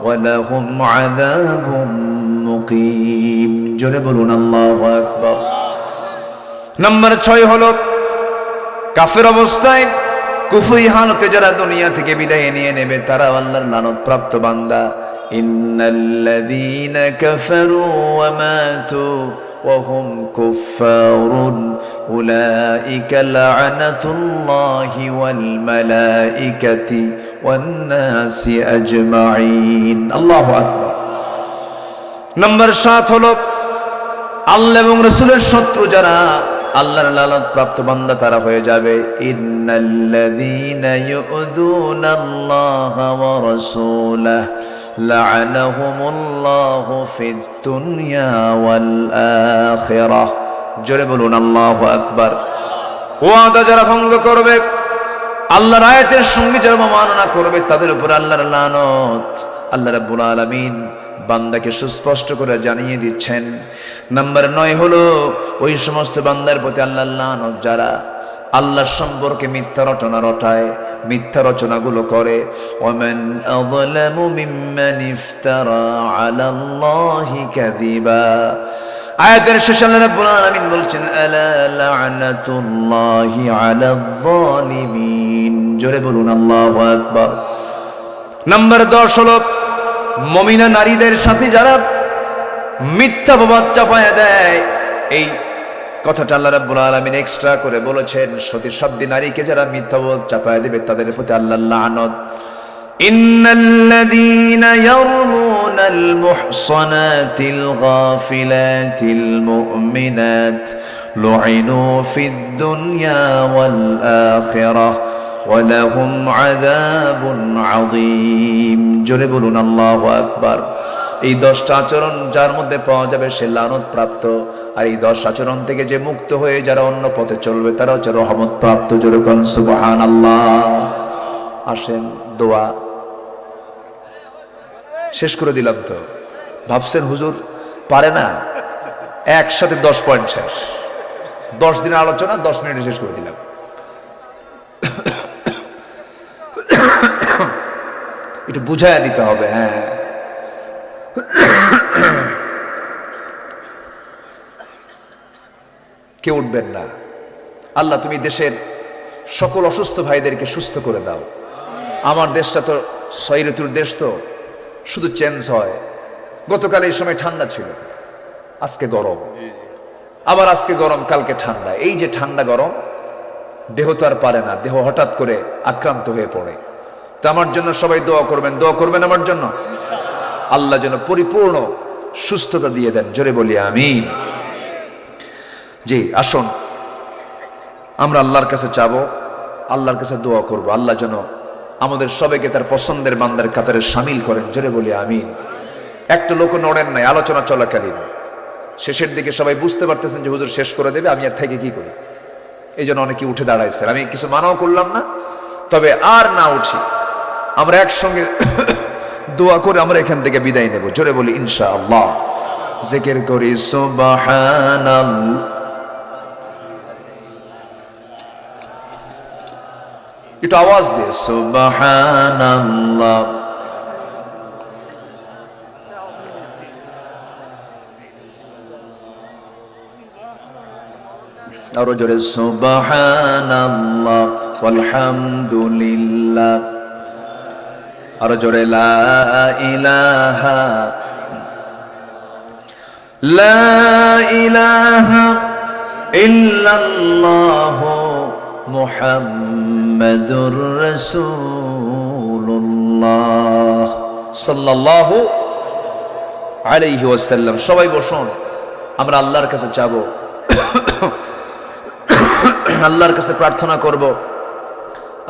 وَلَهُمْ عَذَابٌ مُقِيمٌ জোরে বলুন আল্লাহু আকবার। নাম্বার 6 হলো কাফের অবস্থায় কুফরি হালতে যারা দুনিয়া থেকে বিদায় নিয়ে নেবে তারা আল্লাহর লানত প্রাপ্ত বান্দা। ইন্নাল্লাযীনা কাফারু ওয়া মাতু ওয়া হুম কুফফারুন উলাইকা লা'নাতুল্লাহি ওয়াল মালাইকাতি ওয়ান নাসি আজমাইন। আল্লাহু আকবার। নাম্বার 7 হলো আল্লাহ এবং রাসূলের শত্রু যারা আল্লাহর লানত প্রাপ্ত বান্দা তারা হয়ে যাবে। ইন্নাল্লাযীনা ইউযুনাল্লাহা ওয়া রাসূলাহু লা'নাহুমুল্লাহু ফিদ দুনিয়া ওয়াল আখিরাহ। জোরে বলুন আল্লাহু আকবার। ওয়াদা যারা ভঙ্গ করবে, আল্লাহর আয়াতের সঙ্গে যারা অবমাননা করবে তাদের উপর আল্লাহর লানত। আল্লাহ রাব্বুল আলামিন বান্দাকে সুস্পষ্ট করে জানিয়ে দিচ্ছেন। নাম্বার 9 হলো ওই সমস্ত বান্দার প্রতি আল্লাহর লানত যারা আল্লাহর সম্পর্কে মিথ্যা রচনা রটায়, মিথ্যা রচনাগুলো করে। ওয়ামান আযলামু মিম্মান ইফতারা আলাল্লাহি কাযিবা। আয়াতের শেষে আল্লাহ রাব্বুল আলামিন বলছেন আলা লা'নাতুল্লাহি আলায যালিমিন। জোরে বলুন আল্লাহু আকবার। নাম্বার 10 হলো মুমিনা নারীদের সাথে যারা মিথ্যা অপবাদ চাপায়া দেয়। এই কথাটা আল্লাহ রাব্বুল আলামিন এক্সট্রা করে বলেছেন, সতী সাধ্বী নারীকে যারা মিথ্যা অপবাদ চাপায়া দেবে তাদের প্রতি আল্লাহর লানত। ইন্নাল্লাযীনা ইয়ারমুনাল মুহসানাতিল গাফিলাতিল মুমিনাত লুইনু ফিদ দুনিয়া ওয়াল আখিরাহ ওয়ালাহুম আযাবুন আযীম। জোরে বলুন আল্লাহু আকবার। এই 10টা আচরণ যার মধ্যে পাওয়া যাবে সে লানত প্রাপ্ত, আর এই 10 আচরণ থেকে যে মুক্ত হয়ে যারা অন্য পথে চলবে তারা হচ্ছে রহমত প্রাপ্ত। জোরে কোন সুবহানাল্লাহ। আসেন দোয়া শেষ করে দিলাম। তো ভাবছেন হুজুর পারে না, একসাথে 10 পয়েন্ট শেষ। 10 দিনের আলোচনা 10 মিনিটে শেষ করে দিলাম। একটু বুঝাইয়া দিতে হবে। হ্যাঁ, কেউ উঠবেন না। আল্লাহ তুমি দেশের সকল অসুস্থ ভাইদেরকে সুস্থ করে দাও। আমার দেশটা তো 6 ঋতুর দেশ, তো শুধু চেঞ্জ হয়। গতকাল এই সময় ঠান্ডা ছিল, আজকে গরম, আবার আজকে গরম, কালকে ঠান্ডা। এই যে ঠান্ডা গরম, দেহ তো আর পারে না, দেহ হঠাৎ করে আক্রান্ত হয়ে পড়ে। তো আমার জন্য সবাই দোয়া করবেন, দোয়া করবেন আমার জন্য। আল্লাহ যেন পরিপূর্ণ সুস্থতা দিয়ে দেন। জোরে বলি আমিন। জি, আসুন আমরা আল্লাহর কাছে চাবো, আল্লাহর কাছে দোয়া করব। আল্লাহ যেন আমাদের সবাইকে তার পছন্দের বান্দার কাতারে শামিল করেন। জোরে বলি আমিন। একটা লোক নড়েন নাই আলোচনা চলাকালীন। শেষের দিকে সবাই বুঝতে পারতেছেন যে হুজুর শেষ করে দেবে, আমি আর থেকে কি করি। এই জন্য অনেকে উঠে দাঁড়াইছেন। আমি কিছু মানাও করলাম না, তবে আর না উঠি, আমরা একসঙ্গে দোয়া করে আমরা এখান থেকে বিদায় নেব। জোরে বলি ইনশাআল্লাহ। জিকির করি সুবহানাল্লাহ। একটু আওয়াজ দিয়ে সুবহানাল্লাহ। আরো জোরে সুবহানাল্লাহ ওয়ালহামদুলিল্লাহ। আরো জোরে লা ইলাহা ইল্লাল্লাহ মুহাম্মাদুর রাসূলুল্লাহ সাল্লাল্লাহু আলাইহি ওয়াসাল্লাম। সবাই বসুন, আমরা আল্লাহর কাছে চাবো, আল্লাহর কাছে প্রার্থনা করব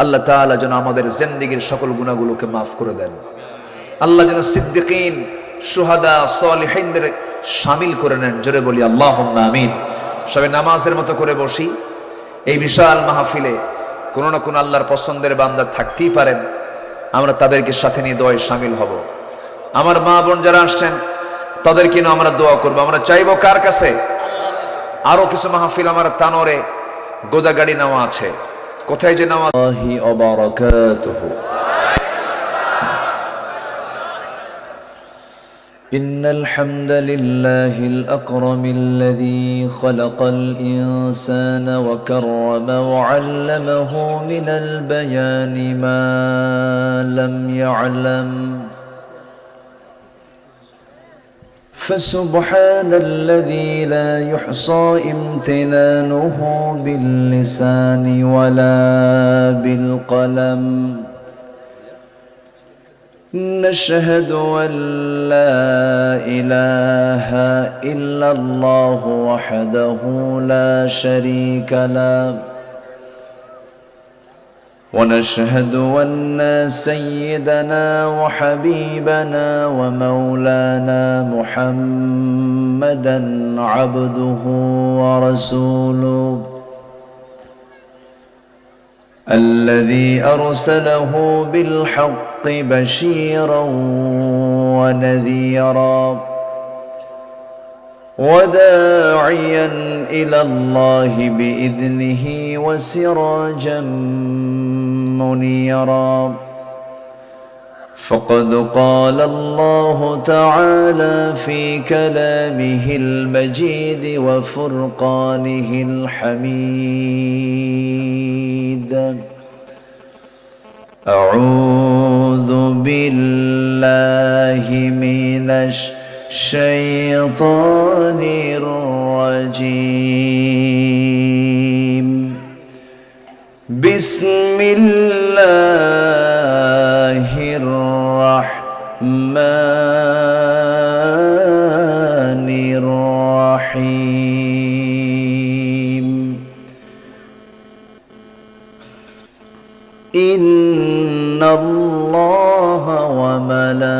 আল্লাহ তাআলা যেন আমাদের জিন্দেগীর সকল গুনাহগুলোকে মাফ করে দেন। আল্লাহ যেন সিদ্দিকিন, শুহাদা, সালিহিনদের শামিল করে নেন। জোরে বলি আল্লাহুম্মা আমিন। সবাই নামাজের মতো করে বসি। এই বিশাল মাহফিলে কোনো না কোনো আল্লাহর পছন্দের বান্দা থাকতেই পারেন, আমরা তাদেরকে সাথে নিয়ে দোয়ায় শামিল হব। আমার মা বোন যারা আসছেন তাদেরকে নিয়ে আমরা দোয়া করব। আমরা চাইবো কার কাছে? আরো কিছু মাহফিল আমার তানোরে গোদাগাড়ি নেওয়া আছে। কোথায় যে নেওয়া? إن الحمد لله الأكرم الذي خلق الإنسان وكرم وعلمه من البيان ما لم يعلم فسبحان الذي لا يحصى امتنانه باللسان ولا بالقلم نشهد أن لا إله إلا الله وحده لا شريك له ونشهد أن سيدنا وحبيبنا ومولانا محمدا عبده ورسوله الذي أرسله بالحق بشيرا ونذيرا وداعيا إلى الله بإذنه وسراجا منيرا فقد قال الله تعالى في كلامه المجيد وفرقانه الحميد أعوذ بالله من الشيطان الرجيم بسم الله الرحمن الرحيم إن الله وملائكته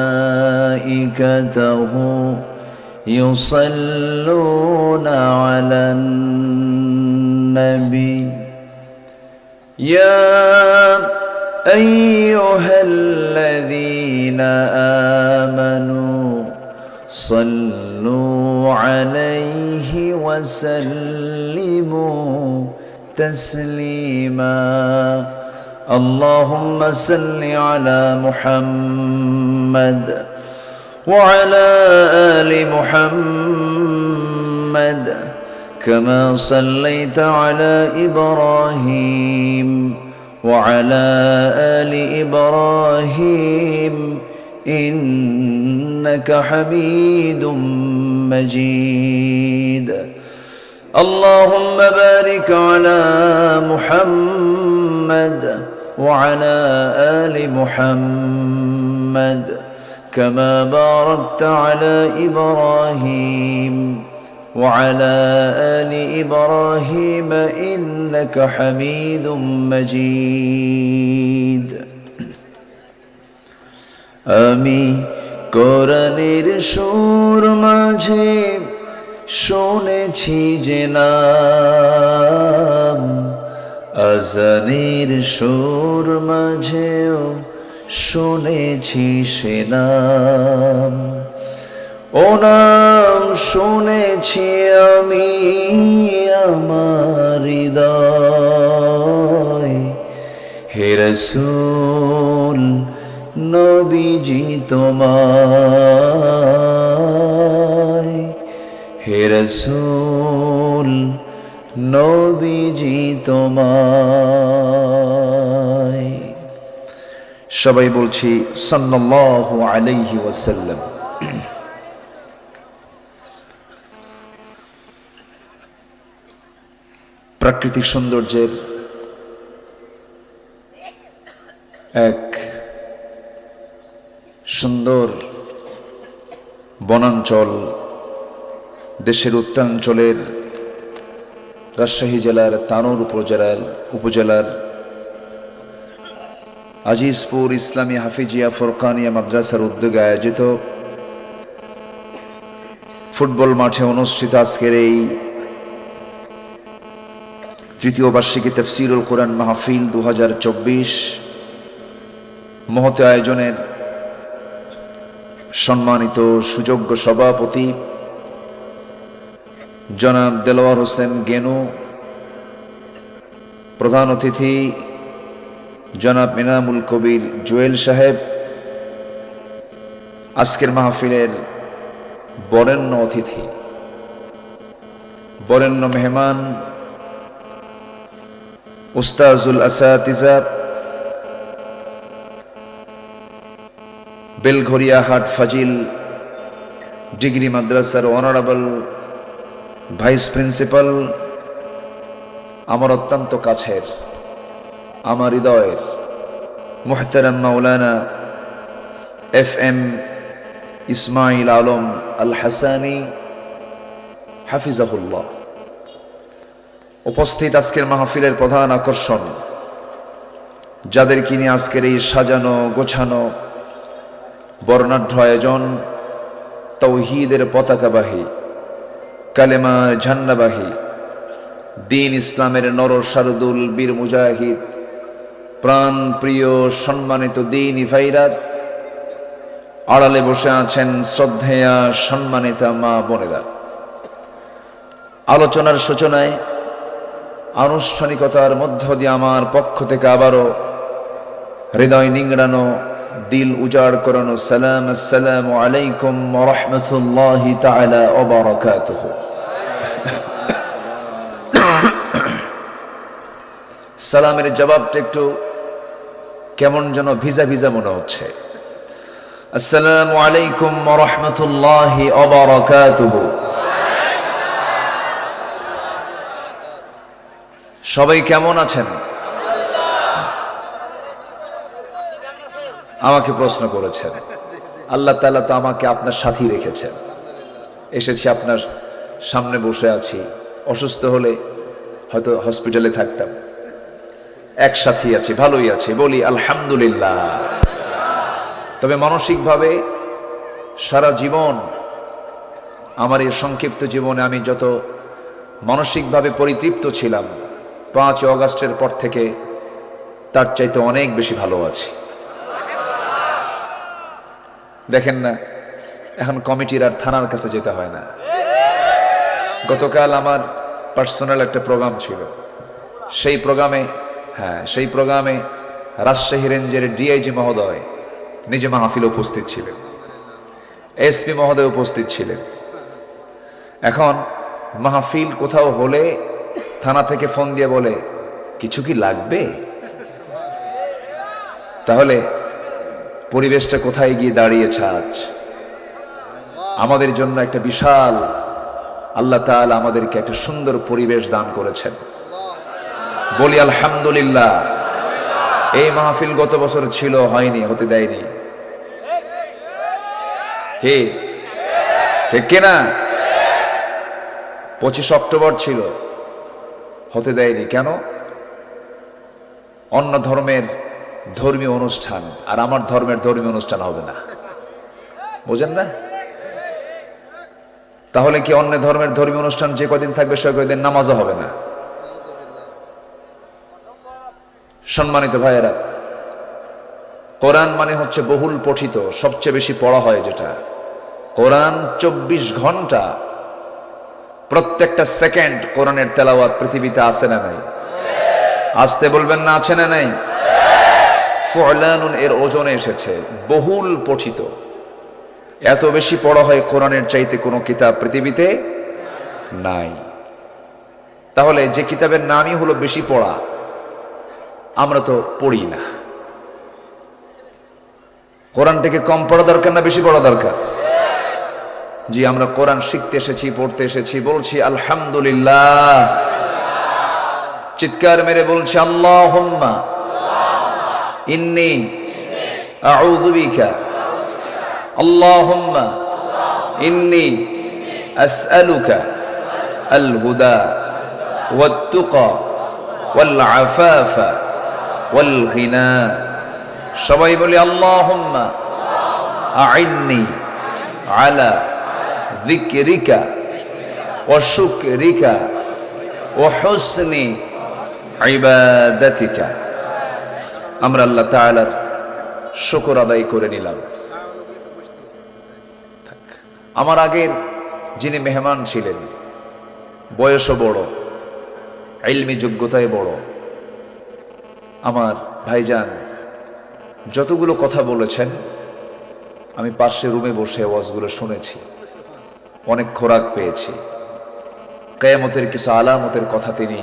يصلون على النبي يا أيها الذين آمنوا صلوا عليه وسلموا تسليما اللهم صل على محمد وعلى آل محمد كما صليت على إبراهيم وعلى آل إبراهيم إنك حميد مجيد اللهم بارك على محمد وعلى آل محمد كما باركت على إبراهيم وعلى آل إبراهيم إنك حميد مجيد আমি কোরআনের সুর মাঝে শুনেছি যে নাম আজানের সুর মাঝেও শুনেছি সে নাম ও নাম শুনেছি আমি আমার হৃদয় হে রাসূল নবীজি তোমায় হে রাসূল নবীজি তোমায় সবাই বলছি সাল্লাল্লাহু আলাইহি ওয়াসাল্লাম প্রাকৃতিক সৌন্দর্যের এক সুন্দর বনাঞ্চল দেশের উত্তরাঞ্চলের রাজশাহী জেলার তানোর উপজেলার আজিজপুর ইসলামী হাফিজিয়া ফুরকানিয়া মাদ্রাসার উদ্যোগে আয়োজিত ফুটবল মাঠে অনুষ্ঠিত আজকের এই তৃতীয় বার্ষিকী তাফসীরুল কোরআন মাহফিল 2024 মহৎ আয়োজনের সম্মানিত সুযোগ্য সভাপতি জনাব দেলোয়ার হোসেন গেনু, প্রধান অতিথি জনাব ইনামুল কবির জুয়েল সাহেব, আজকের মাহফিলের বরেণ্য অতিথি, বরেণ্য মেহমান, উস্তাজুল আসাতিজা, বেলঘরিয়া হাট ফাজিল ডিগ্রি মাদ্রাসার অনারেবল ভাইস প্রিন্সিপাল, আমার অত্যন্ত কাছের, আমার হৃদয়ের মুহতারাম মাওলানা FM ইসমাইল আলম আল হাসানি হাফিজাহুল্লাহ, উপস্থিত আজকের মাহফিলের প্রধান আকর্ষণ, যাদেরকে নিয়ে আজকের এই সাজানো গোছানো বর্ণাঢ্য আয়োজন, তৌহিদের পতাকাবাহী, কালেমার ঝান্ডাবাহী, দ্বীন ইসলামের নর শারদুল বীর মুজাহিদ, প্রাণ প্রিয় সম্মানিত দ্বীনি ভাইরা, আড়ালে বসে আছেন শ্রদ্ধেয়া সম্মানিতা মা বোনেরা। আলোচনার সূচনায় আনুষ্ঠানিকতার মধ্য দিয়ে আমার পক্ষ থেকে আবারও হৃদয় নিংড়ানো, দিল উজাড় করানো সালাম, আসসালামু আলাইকুম ওয়া রাহমাতুল্লাহি তাআলা ওয়া বারাকাতুহু। সালামের জবাবটা একটু কেমন যেন ভিজা ভিজা মনে হচ্ছে। আসসালামু আলাইকুম ওয়া রাহমাতুল্লাহি ওয়া বারাকাতুহু। সবাই কেমন আছেন? আমাকে প্রশ্ন করেছেন, আল্লাহ তাআলা তো আমাকে আপনার সাথী রেখেছেন, এসেছি আপনার সামনে বসে আছি। অসুস্থ হলে হয়তো হসপিটালে থাকতাম, একসাথে আছি, ভালোই আছি, বলি আলহামদুলিল্লাহ। তবে মানসিকভাবে সারা জীবন, আমার এই সংক্ষিপ্ত জীবনে আমি যত মানসিকভাবে পরিতৃপ্ত ছিলাম 5 অগাস্টের পর থেকে তার চাইতে অনেক বেশি ভালো আছি। দেখেন না, এখন কমিটির আর থানার কাছে যেতে হয় না। গতকাল আমার পার্সোনাল একটা প্রোগ্রাম ছিল, সেই প্রোগ্রামে রাজশাহী রেঞ্জের ডিআইজি মহোদয় নিজে মাহফিলে উপস্থিত ছিলেন, এসপি মহোদয় উপস্থিত ছিলেন। এখন মাহফিল কোথাও হলে থানা থেকে ফোন দিয়ে বলে কিছু কি লাগবে, তাহলে পরিবেশটা কোথায় গিয়ে দাঁড়িয়েছে আজ। আমাদের জন্য একটা বিশাল, আল্লাহ তাআলা আমাদেরকে একটা সুন্দর পরিবেশ দান করেছেন, বলি আলহামদুলিল্লাহ। এই মাহফিল গত বছর ছিল, হয়নি, হতে দেয়নি, কি ঠিক কিনা? 25 অক্টোবর ছিল, হতে দেয়নি কেন? অন্য ধর্মের ধর্মীয় অনুষ্ঠান আর আমার ধর্মের ধর্মীয় অনুষ্ঠান হবে না, বুঝেন না? তাহলে কি অন্য ধর্মের ধর্মীয় অনুষ্ঠান যে কদিন থাকবে সে কদিন নামাজও হবে না? সম্মানিত ভাইয়েরা, কোরআন মানে হচ্ছে বহুল পঠিত, সবচেয়ে বেশি পড়া হয় যেটা। কোরআন 24 ঘন্টা, প্রত্যেকটা সেকেন্ড কোরআনের তেলাওয়াত পৃথিবীতে আছে না নাই? আসতে বলবেন না, আছে না নাই? ফুলানুন এর ওজনে এসেছে, বহুল পঠিত। এত বেশি পড়া হয় কোরআনের চাইতে কোনো কিতাব পৃথিবীতে নাই। তাহলে যে কিতাবের নামই হলো বেশি পড়া, আমরা তো পড়ি না। কোরআনটাকে কম পড়া দরকার না বেশি পড়া দরকার? জি, আমরা কোরআন শিখতে এসেছি, পড়তে এসেছি, বলছি আলহামদুলিল্লাহ। চিৎকার মেরে বলছি আল্লাহুম্মা ইন্নী আউযু বিকা, আল্লাহুম্মা ইন্নী আসআলুকা আল হুদা ওয়াত তুকা ওয়াল আফাফা ওয়াল গিনা। সবাই বলি আল্লাহুম্মা আইন্নি আলা যিকরিকা ওয়া শুকরিকা ওয়া হুসনি ইবাদাতিকা। আমরা আল্লাহ তাআলার শুকর আদায় করে নিলাম। আমার আগের যিনি মেহমান ছিলেন, বয়সও বড়, ইলমি যোগ্যতায় বড়, আমার ভাইজান যতগুলো কথা বলেছেন আমি পাশের রুমে বসে ওয়াজগুলো শুনেছি। অনেক খোরাক পেয়েছি। কিয়ামতের কিছু আলামতের কথা তিনি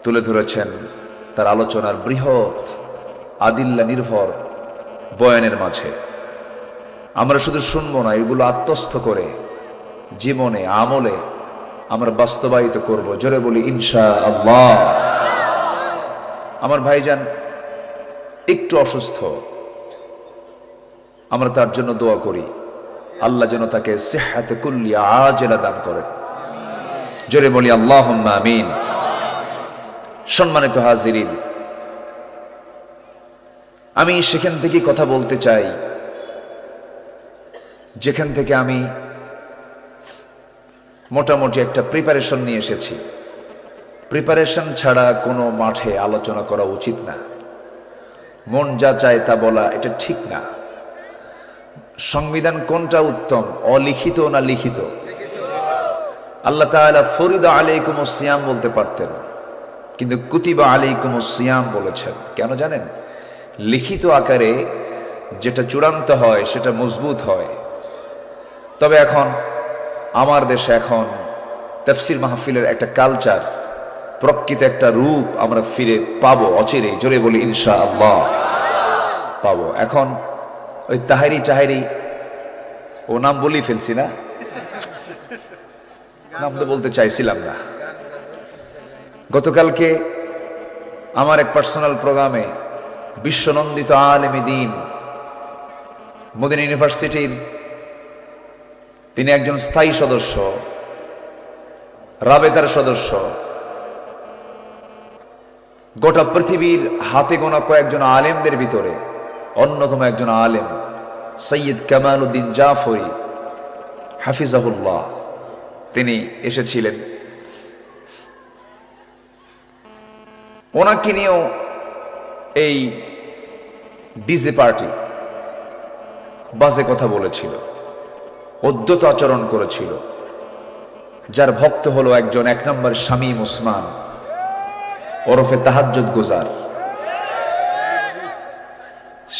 তুলে ধরেছেন তার আলোচনার বৃহৎ আদিল্লা নির্ভর বয়ানের মাঝে। আমরা শুধু শুনবো না, এগুলো আত্মস্থ করে জীবনে আমলে আমরা বাস্তবায়িত করব। জোরে বলি ইনশাআল্লাহ। আমার ভাইজান একটু অসুস্থ, আমরা তার জন্য দোয়া করি, আল্লাহ যেন তাকে সিহহাতে কুল্লিয়া আজেলা দান করেন। জোরে বলি আল্লাহুম্মা আমিন। সম্মানিত হাজিরিন, আমি সেখান থেকে কথা বলতে চাই যেখান থেকে আমি মোটামুটি একটা প্রিপারেশন নিয়ে এসেছি। প্রিপারেশন ছাড়া কোনো মাঠে আলোচনা করা উচিত না। মন যা চায় তা বলা এটা ঠিক না। সংবিধান কোনটা উত্তম, অলিখিত না লিখিত? আল্লাহ তাআলা ফরিদা আলাইকুমুস সিয়াম বলতে পারতেন, কিন্তু কুতিবা আলাইকুমুস সিয়াম বলেছেন। কেন জানেন? লিখিত আকারে যেটা চূড়ান্ত হয় সেটা মজবুত হয়। তবে এখন আমার দেশে এখন তাফসীর মাহফিলের একটা কালচার, প্রকৃত একটা রূপ আমরা ফিরে পাবো অচিরেই। জোরে বলি ইনশাআল্লাহ পাবো। এখন ওই তাহেরি ও নাম বলি ফেলছি না, নাম তো বলতে চাইছিলাম না। গতকালকে আমার এক পার্সোনাল প্রোগ্রামে বিশ্বনন্দিত আলেমে দ্বীন মদিনা ইউনিভার্সিটির তিনি একজন স্থায়ী সদস্য, রাবেতার সদস্য, গোটা পৃথিবীর হাতে গোনা কয়েকজন আলেমদের ভিতরে অন্যতম একজন আলেম সৈয়দ কামাল উদ্দিন জাফরি হাফিজাহুল্লাহ, তিনি এসেছিলেন। ওনাকে নিয়েও এই ডিজে পার্টি বাজে কথা বলেছিল, অদ্যত আচরণ করেছিল। যার ভক্ত হলো একজন 1 নম্বর শামীম ওসমান ওরফে তাহাজ্জুদ গুজার।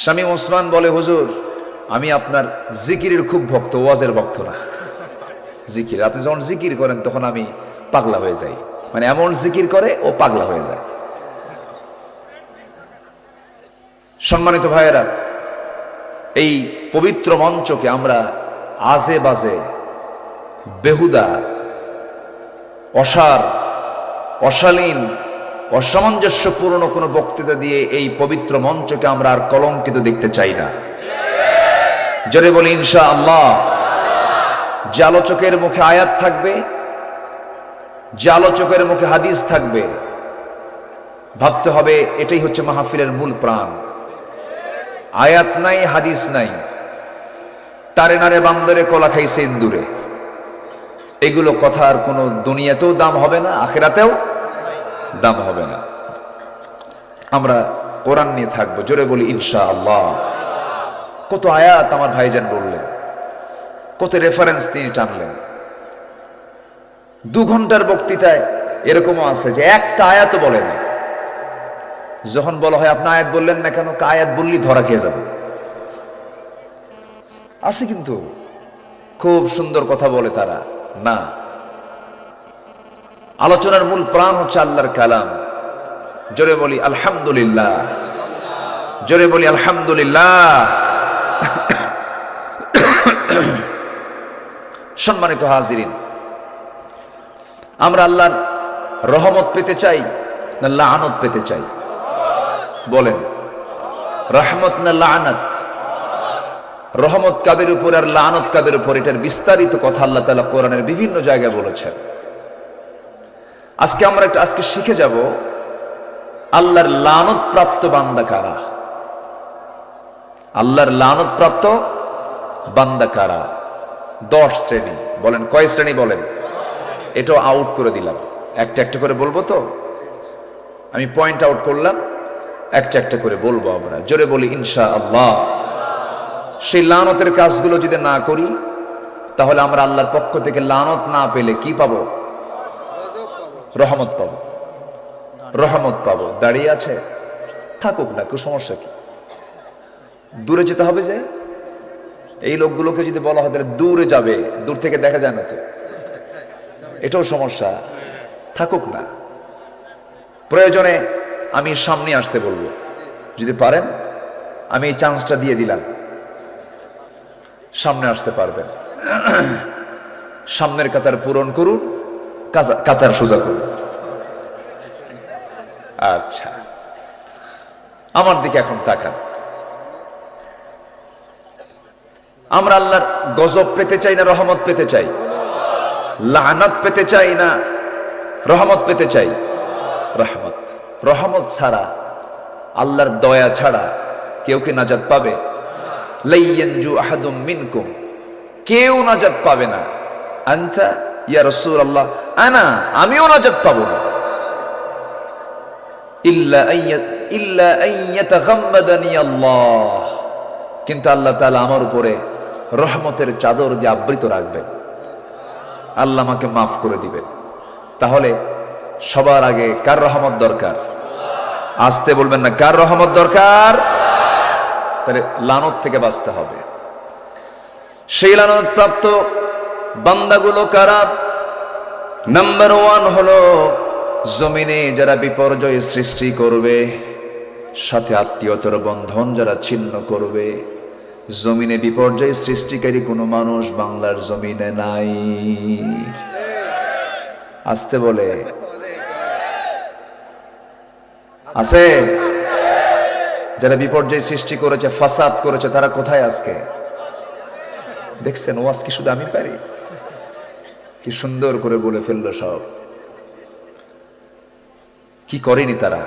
শামীম ওসমান বলে, হুজুর আমি আপনার জিকিরের খুব ভক্ত, ওয়াজের ভক্ত না। জিকির আপনি যখন জিকির করেন তখন আমি পাগলা হয়ে যাই, মানে এমন জিকির করে ও পাগলা হয়ে যায়। সম্মানিত ভাইয়েরা, এই পবিত্র মঞ্চকে আমরা আজে বাজে, বেহুদা, অসার, অশালীন, অসামঞ্জস্যপূর্ণ কোনো বক্তৃতা দিয়ে এই পবিত্র মঞ্চকে আমরা আর কলঙ্কিত দেখতে চাই না। জোরে বলি ইনশাআল্লাহ। যে আলোচকের মুখে আয়াত থাকবে, যে আলোচকের মুখে হাদিস থাকবে, ভাবতে হবে এটাই হচ্ছে মাহফিলের মূল প্রাণ। আয়াত নাই, হাদিস নাই, তারে নারে বান্দরে কলা খাইছে ইন্দুরে, এগুলো কথার কোনো দুনিয়াতেও দাম হবে না, আখিরাতেও দাম হবে না। আমরা কোরআন নিয়ে থাকবো। জোরে বলি ইনশাআল্লাহ। কত আয়াত আমার ভাইজান বললেন, কত রেফারেন্স তিনি টানলেন। 2 ঘন্টার বক্তৃতায় এরকমও আছে যে একটা আয়াতও বলে না। যখন বলা হয় আপনি আয়াত বললেন না কেন, আয়াত বললি ধরা খেয়ে যাবে। আছে কিন্তু খুব সুন্দর কথা বলে তারা। না, আলোচনার মূল প্রাণ হচ্ছে আল্লাহর কালাম। জোরে বলি আলহামদুলিল্লাহ, জোরে বলি আলহামদুলিল্লাহ। সম্মানিত হাজিরিন, আমরা আল্লাহর রহমত পেতে চাই না লাআনত পেতে চাই? বলেন, রহমত না লাআনত? রহমত কাদের উপর আর লাআনত কাদের উপর, এটার বিস্তারিত কথা আল্লাহ তাআলা কোরআনের বিভিন্ন জায়গায় বলেছেন। আজকে শিখে যাব আল্লাহর লানত প্রাপ্ত বান্দা কারা। আল্লাহর লানত প্রাপ্ত বান্দা কারা? 10 শ্রেণী। বলেন কয় শ্রেণী? বলেন। এটাও আউট করে দিলাম, একটা একটা করে বলবো। তো আমি পয়েন্ট আউট করলাম, একটা একটা করে বলবো আমরা। জোরে বলি ইনশাআল্লাহ। সেই লানতের কাজগুলো যদি না করি তাহলে আমরা আল্লাহর পক্ষ থেকে লানত না পেলে কি পাবো? রহমত পাবো, রহমত পাবো। দাঁড়িয়ে আছে থাকুক না, কোনো সমস্যা কি? দূরে যেতে হবে যে এই লোকগুলোকে যদি বলা হয় তাহলে দূরে যাবে, দূর থেকে দেখা যায় না তো, এটাও সমস্যা। থাকুক না, প্রয়োজনে আমি সামনে আসতে বলবো, যদি পারেন আমি এই চান্সটা দিয়ে দিলাম, সামনে আসতে পারবেন, সামনের কাতার পূরণ করুন, কাতার সোজা করুন। আচ্ছা, আমার দিকে এখন তাকান। আমরা আল্লাহর গজব পেতে চাই না রহমত পেতে চাই? লানাত পেতে চাই না রহমত পেতে চাই? রহমত। রহমত ছাড়া, আল্লাহর দয়া ছাড়া কেউ কি নাজাত পাবে? লাইয়ানজু আহাদুম মিনকুম, কেউ নাজাত পাবে না। আনতা ইয়া রাসূলুল্লাহ, আমিও নাজাত পাবো না। ইল্লা আইয়াতাগাম্মাদানি আল্লাহ, কিন্তু আল্লাহ তাআলা আমার উপরে রহমতের চাদর দিয়ে আবৃত রাখবেন, আল্লাহ আমাকে মাফ করে দিবেন। তাহলে সবার আগে কার রহমত দরকার? আসতে বলবেন না, কার রহমত দরকার? তাহলে লানত থেকে বাঁচতে হবে। সেই লানত প্রাপ্ত বান্দাগুলো কারা? নাম্বার 1 হলো জমিনে যারা বিপর্যয় সৃষ্টি করবে, সাথে আত্মীয়তার বন্ধন যারা ছিন্ন করবে। জমিনে বিপর্যয় সৃষ্টিকারী কোন মানুষ বাংলার জমিনে নাই। আসতে বলে আছে? যারা বিপর্যয় সৃষ্টি করেছে, ফাসাদ করেছে, তারা কোথায় আজকে? দেখছেন ওয়াজ কি শুধু আমি পারি? কি সুন্দর করে বলে ফেললো সব। কি করেনি তারা?